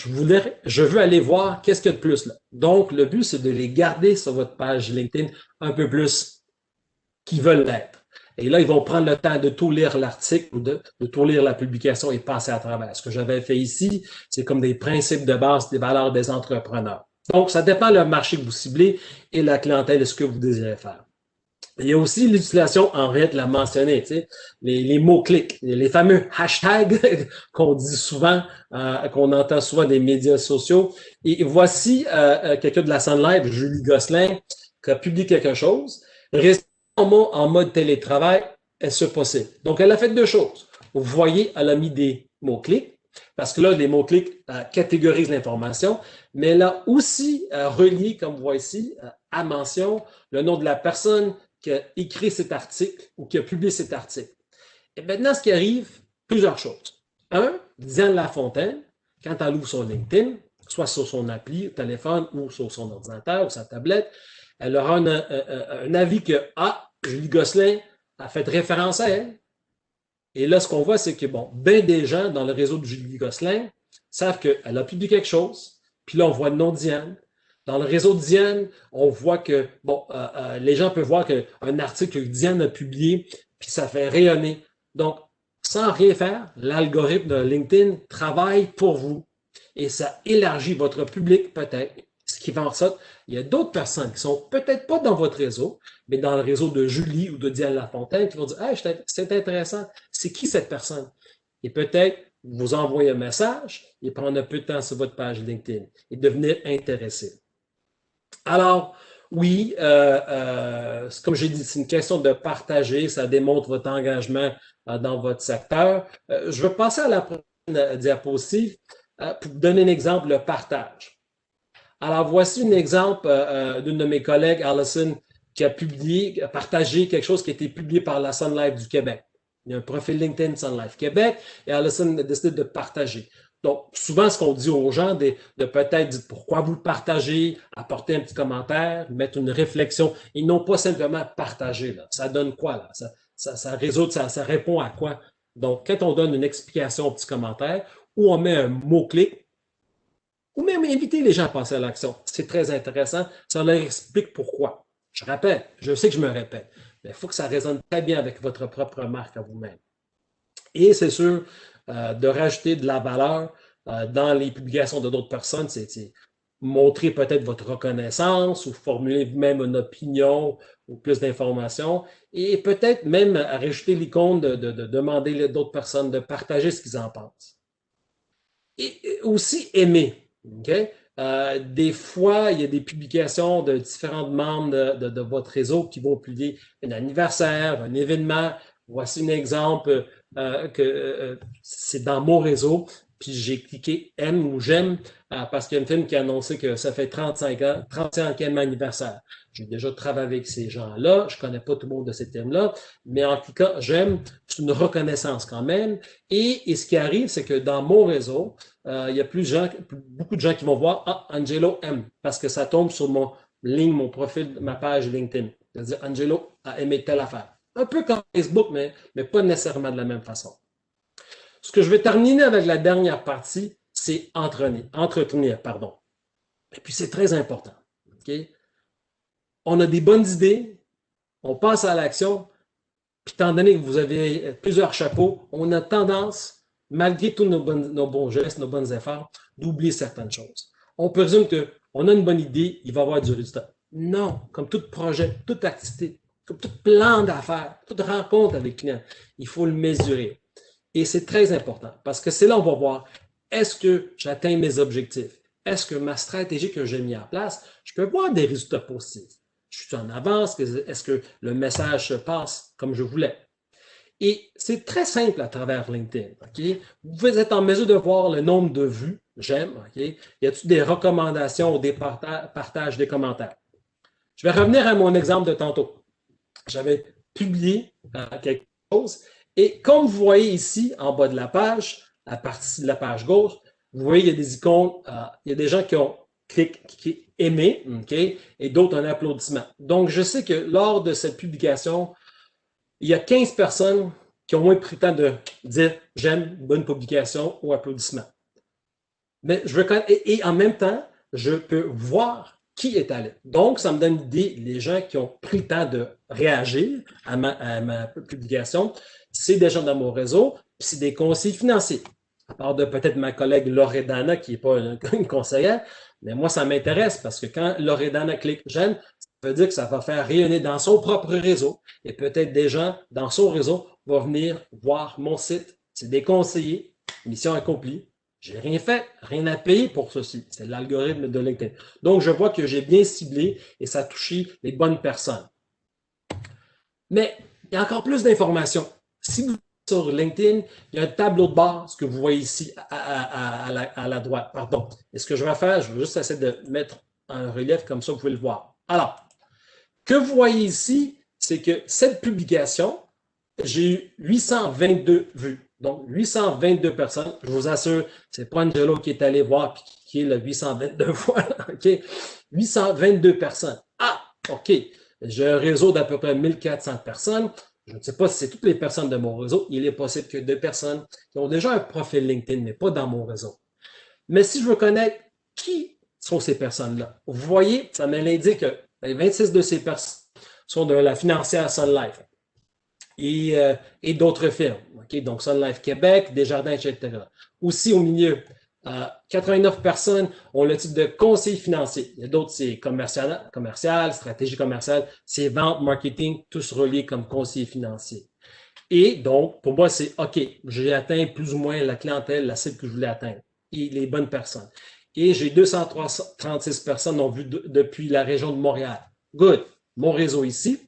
je veux aller voir qu'est-ce qu'il y a de plus là. Donc, le but, c'est de les garder sur votre page LinkedIn un peu plus qu'ils veulent l'être. Et là, ils vont prendre le temps de tout lire l'article ou de tout lire la publication et passer à travers. Ce que j'avais fait ici, c'est comme des principes de base, des valeurs des entrepreneurs. Donc, ça dépend le marché que vous ciblez et la clientèle et ce que vous désirez faire. Il y a aussi l'utilisation, Henriette l'a mentionné, tu sais, les mots-clics, les fameux hashtags qu'on dit souvent, qu'on entend souvent des médias sociaux. Et voici quelqu'un de la Sun Life, Julie Gosselin, qui a publié quelque chose. Rester en mode télétravail, est-ce possible? Donc, elle a fait deux choses. Vous voyez, elle a mis des mots-clics, parce que là, les mots-clics catégorisent l'information, mais elle a aussi relié, comme vous voyez ici, à mention, le nom de la personne qui a écrit cet article ou qui a publié cet article. Et maintenant, ce qui arrive, plusieurs choses. Un, Diane Lafontaine, quand elle ouvre son LinkedIn, soit sur son appli, téléphone ou sur son ordinateur ou sa tablette, elle aura un avis que, Julie Gosselin a fait référence à elle. Et là, ce qu'on voit, c'est que, bon, bien des gens dans le réseau de Julie Gosselin savent qu'elle a publié quelque chose, puis là, on voit le nom de Diane. Dans le réseau de Diane, on voit que, bon, les gens peuvent voir qu'un article que Diane a publié, puis ça fait rayonner. Donc, sans rien faire, l'algorithme de LinkedIn travaille pour vous. Et ça élargit votre public peut-être, ce qui fait en sorte qu'il y a d'autres personnes qui sont peut-être pas dans votre réseau, mais dans le réseau de Julie ou de Diane Lafontaine qui vont dire « Hey, c'est intéressant, c'est qui cette personne? » Et peut-être vous envoyer un message et prendre un peu de temps sur votre page LinkedIn et devenir intéressé. Alors, oui, comme j'ai dit, c'est une question de partager, ça démontre votre engagement dans votre secteur. Je vais passer à la prochaine diapositive pour vous donner un exemple, le partage. Alors, voici un exemple d'une de mes collègues, Alison, qui a partagé quelque chose qui a été publié par la Sun Life du Québec. Il y a un profil LinkedIn Sun Life Québec et Alison a décidé de partager. Donc, souvent, ce qu'on dit aux gens, de peut-être dire pourquoi vous le partagez, apporter un petit commentaire, mettre une réflexion, et non pas simplement partager. Là. Ça donne quoi, là? Ça résout, ça répond à quoi? Donc, quand on donne une explication au petit commentaire, ou on met un mot-clic, ou même inviter les gens à passer à l'action. C'est très intéressant. Ça leur explique pourquoi. Je répète, je sais que je me répète, mais il faut que ça résonne très bien avec votre propre marque à vous-même. Et c'est sûr, de rajouter de la valeur dans les publications de d'autres personnes, c'est montrer peut-être votre reconnaissance ou formuler vous-même une opinion ou plus d'informations et peut-être même rajouter l'icône de demander à d'autres personnes de partager ce qu'ils en pensent. Et aussi aimer. Okay? Des fois, il y a des publications de différents membres de votre réseau qui vont publier un anniversaire, un événement. Voici un exemple c'est dans mon réseau, puis j'ai cliqué aime ou j'aime parce qu'il y a une film qui a annoncé que ça fait 35e anniversaire. J'ai déjà travaillé avec ces gens-là, je connais pas tout le monde de ces thèmes-là, mais en cliquant j'aime, c'est une reconnaissance quand même. Et ce qui arrive, c'est que dans mon réseau, il y a beaucoup de gens qui vont voir « Ah, Angelo aime » parce que ça tombe sur mon profil, ma page LinkedIn. C'est-à-dire « Angelo a aimé telle affaire ». Un peu comme Facebook, mais pas nécessairement de la même façon. Ce que je vais terminer avec la dernière partie, c'est entretenir. Et puis, c'est très important. Okay? On a des bonnes idées, on passe à l'action, puis étant donné que vous avez plusieurs chapeaux, on a tendance, malgré tous nos bons gestes, nos bons efforts, d'oublier certaines choses. On présume qu'on a une bonne idée, il va y avoir du résultat. Non, comme tout projet, toute activité, comme tout plan d'affaires, toute rencontre avec client, il faut le mesurer. Et c'est très important parce que c'est là où on va voir, est-ce que j'atteins mes objectifs? Est-ce que ma stratégie que j'ai mise en place, je peux voir des résultats positifs? Je suis en avance? Est-ce que le message se passe comme je voulais? Et c'est très simple à travers LinkedIn. Okay? Vous êtes en mesure de voir le nombre de vues, j'aime, okay? Y a-t-il des recommandations ou des partages, des commentaires? Je vais revenir à mon exemple de tantôt. J'avais publié quelque chose et comme vous voyez ici, en bas de la page, à partir de la page gauche, vous voyez, il y a des icônes, il y a des gens qui ont cliqué aimer, okay, et d'autres un applaudissement. Donc, je sais que lors de cette publication, il y a 15 personnes qui ont moins pris le temps de dire j'aime, bonne publication ou applaudissement. Mais je veux et en même temps, je peux voir qui est allé. Donc, ça me donne l'idée, les gens qui ont pris le temps de réagir à ma publication, c'est des gens dans mon réseau, puis c'est des conseillers financiers. À part de peut-être ma collègue Loredana, qui n'est pas une conseillère, mais moi, ça m'intéresse parce que quand Loredana clique j'aime, ça veut dire que ça va faire rayonner dans son propre réseau. Et peut-être des gens dans son réseau vont venir voir mon site. C'est des conseillers, mission accomplie. J'ai rien fait, rien à payer pour ceci. C'est l'algorithme de LinkedIn. Donc, je vois que j'ai bien ciblé et ça a touché les bonnes personnes. Mais il y a encore plus d'informations. Si vous êtes sur LinkedIn, il y a un tableau de bord, ce que vous voyez ici à la droite. Pardon. Et ce que je vais faire, je vais juste essayer de mettre un relief comme ça, vous pouvez le voir. Alors, que vous voyez ici, c'est que cette publication, j'ai eu 822 vues. Donc, 822 personnes. Je vous assure, c'est pas Angelo qui est allé voir puis qui est le 822 fois. OK? 822 personnes. Ah, OK. J'ai un réseau d'à peu près 1400 personnes. Je ne sais pas si c'est toutes les personnes de mon réseau. Il est possible que des personnes qui ont déjà un profil LinkedIn, mais pas dans mon réseau. Mais si je veux connaître qui sont ces personnes-là, vous voyez, ça m'indique que 26 de ces personnes sont de la financière Sun Life et d'autres firmes. Okay? Donc, Sun Life Québec, Desjardins, etc. Aussi, au milieu, 89 personnes ont le titre de conseiller financier. Il y a d'autres, c'est commercial, stratégie commerciale, c'est vente, marketing, tous reliés comme conseiller financier. Et donc, pour moi, c'est OK, j'ai atteint plus ou moins la clientèle, la cible que je voulais atteindre, et les bonnes personnes. Et j'ai 236 personnes ont vu depuis la région de Montréal. Good. Mon réseau ici,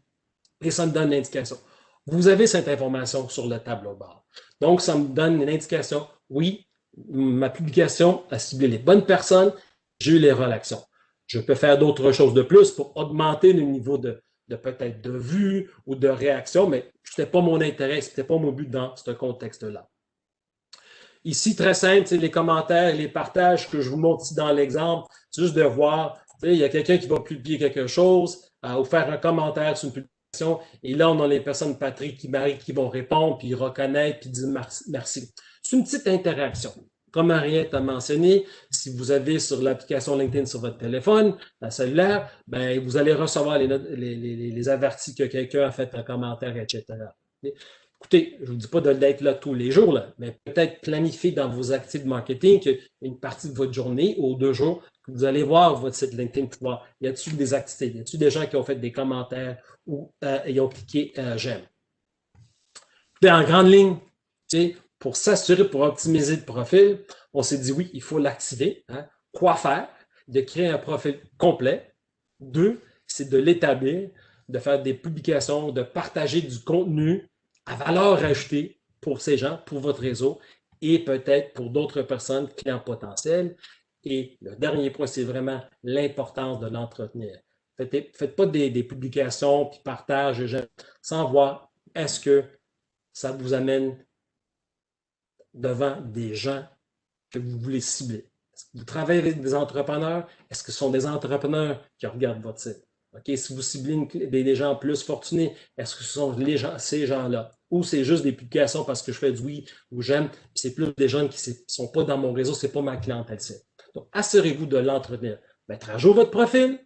et ça me donne l'indication. Vous avez cette information sur le tableau de bord. Donc, ça me donne une indication. Oui, ma publication a ciblé les bonnes personnes, j'ai eu les relations. Je peux faire d'autres choses de plus pour augmenter le niveau de peut-être de vues ou de réactions, mais ce n'était pas mon intérêt, ce n'était pas mon but dans ce contexte-là. Ici, très simple, c'est les commentaires, les partages que je vous montre ici dans l'exemple, c'est juste de voir, il y a quelqu'un qui va publier quelque chose ou faire un commentaire sur une publication, et là, on a les personnes, Patrick, Marie, qui vont répondre, puis reconnaître, puis dire merci. C'est une petite interaction. Comme Henriette a mentionné, si vous avez sur l'application LinkedIn sur votre téléphone, la cellulaire, ben, vous allez recevoir les avertis que quelqu'un a fait un commentaire, etc. Écoutez, je ne vous dis pas d'être là tous les jours, là, mais peut-être planifier dans vos activités de marketing une partie de votre journée ou 2 jours que vous allez voir votre site LinkedIn pour voir, y a-t-il des activités, y a-t-il des gens qui ont fait des commentaires ou ils ont cliqué j'aime. En grande ligne, pour s'assurer, pour optimiser le profil, on s'est dit oui, il faut l'activer. Hein. Quoi faire? De créer un profil complet. 2, c'est de l'établir, de faire des publications, de partager du contenu à valeur ajoutée pour ces gens, pour votre réseau et peut-être pour d'autres personnes, clients potentiels. Et le dernier point, c'est vraiment l'importance de l'entretenir. Faites pas des publications puis partage sans voir est-ce que ça vous amène devant des gens que vous voulez cibler. Est-ce que vous travaillez avec des entrepreneurs? Est-ce que ce sont des entrepreneurs qui regardent votre site? Okay, si vous ciblez des gens plus fortunés, est-ce que ce sont ces gens-là? Ou c'est juste des publications parce que je fais du oui ou j'aime, puis c'est plus des gens qui ne sont pas dans mon réseau, ce n'est pas ma clientèle. Donc, assurez-vous de l'entretenir. Mettre à jour votre profil,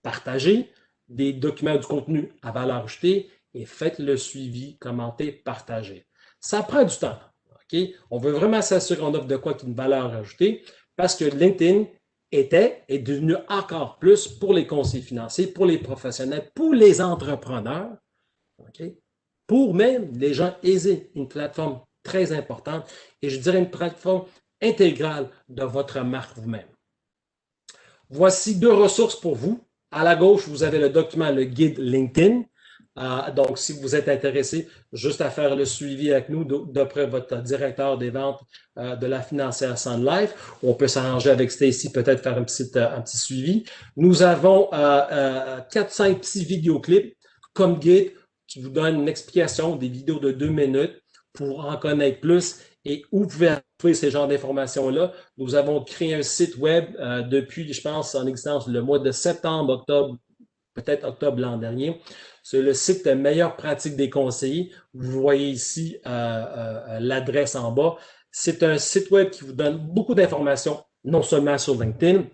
partagez des documents du contenu à valeur ajoutée et faites le suivi, commentez, partagez. Ça prend du temps. Okay? On veut vraiment s'assurer qu'on offre de quoi qui est une valeur ajoutée parce que LinkedIn est devenu encore plus pour les conseillers financiers, pour les professionnels, pour les entrepreneurs, okay? Pour même les gens aisés, une plateforme très importante et je dirais une plateforme intégrale de votre marque vous-même. Voici 2 ressources pour vous. À la gauche, vous avez le document, le guide LinkedIn. Donc, si vous êtes intéressé, juste à faire le suivi avec nous d'après votre directeur des ventes de la financière Sun Life. On peut s'arranger avec Stacy, peut-être faire un petit suivi. Nous avons 4-5 petits vidéoclips comme guide qui vous donnent une explication, des vidéos de 2 minutes pour en connaître plus et où vous pouvez trouver ces genres d'informations-là. Nous avons créé un site web depuis, je pense, en existence le mois de septembre, octobre, peut-être octobre l'an dernier. C'est le site de meilleure pratique des conseillers. Vous voyez ici l'adresse en bas. C'est un site web qui vous donne beaucoup d'informations, non seulement sur LinkedIn,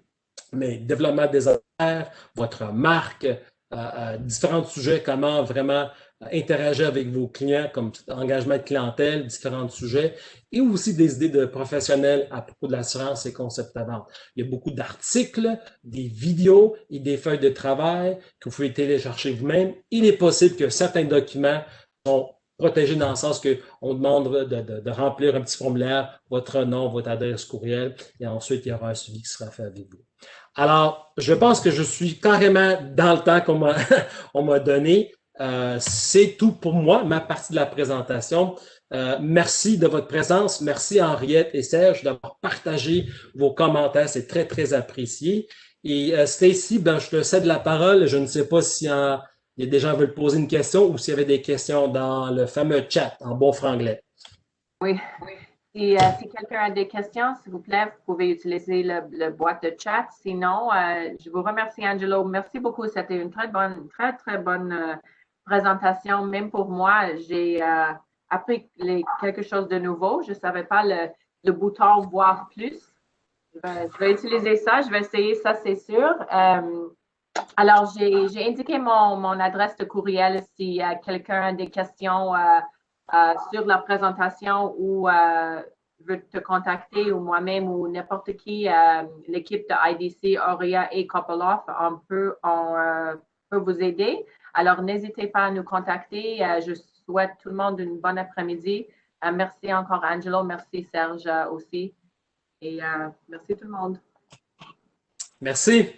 mais développement des affaires, votre marque, différents sujets, comment vraiment interagir avec vos clients, comme engagement de clientèle, différents sujets, et aussi des idées de professionnels à propos de l'assurance et concept à vente. Il y a beaucoup d'articles, des vidéos et des feuilles de travail que vous pouvez télécharger vous-même. Il est possible que certains documents sont protégés dans le sens qu'on demande de remplir un petit formulaire, votre nom, votre adresse courriel, et ensuite il y aura un suivi qui sera fait avec vous. Alors, je pense que je suis carrément dans le temps qu'on m'a donné. C'est tout pour moi, ma partie de la présentation. Merci de votre présence. Merci Henriette et Serge d'avoir partagé vos commentaires. C'est très, très apprécié. Et Stacy, ben, je te cède la parole. Je ne sais pas s'il y a des gens qui veulent poser une question ou s'il y avait des questions dans le fameux chat en bon franglais. Oui. Et si quelqu'un a des questions, s'il vous plaît, vous pouvez utiliser le boîte de chat. Sinon, je vous remercie, Angelo. Merci beaucoup. C'était une très bonne présentation, même pour moi, j'ai appris quelque chose de nouveau. Je ne savais pas le bouton voir plus. Je vais utiliser ça, je vais essayer ça, c'est sûr. Alors, j'ai indiqué mon adresse de courriel si quelqu'un a des questions sur la présentation ou veut te contacter ou moi-même ou n'importe qui, l'équipe de IDC, Auria et Kopoloff, on peut vous aider. Alors, n'hésitez pas à nous contacter. Je souhaite tout le monde une bonne après-midi. Merci encore, Angelo. Merci, Serge aussi. Et merci tout le monde. Merci.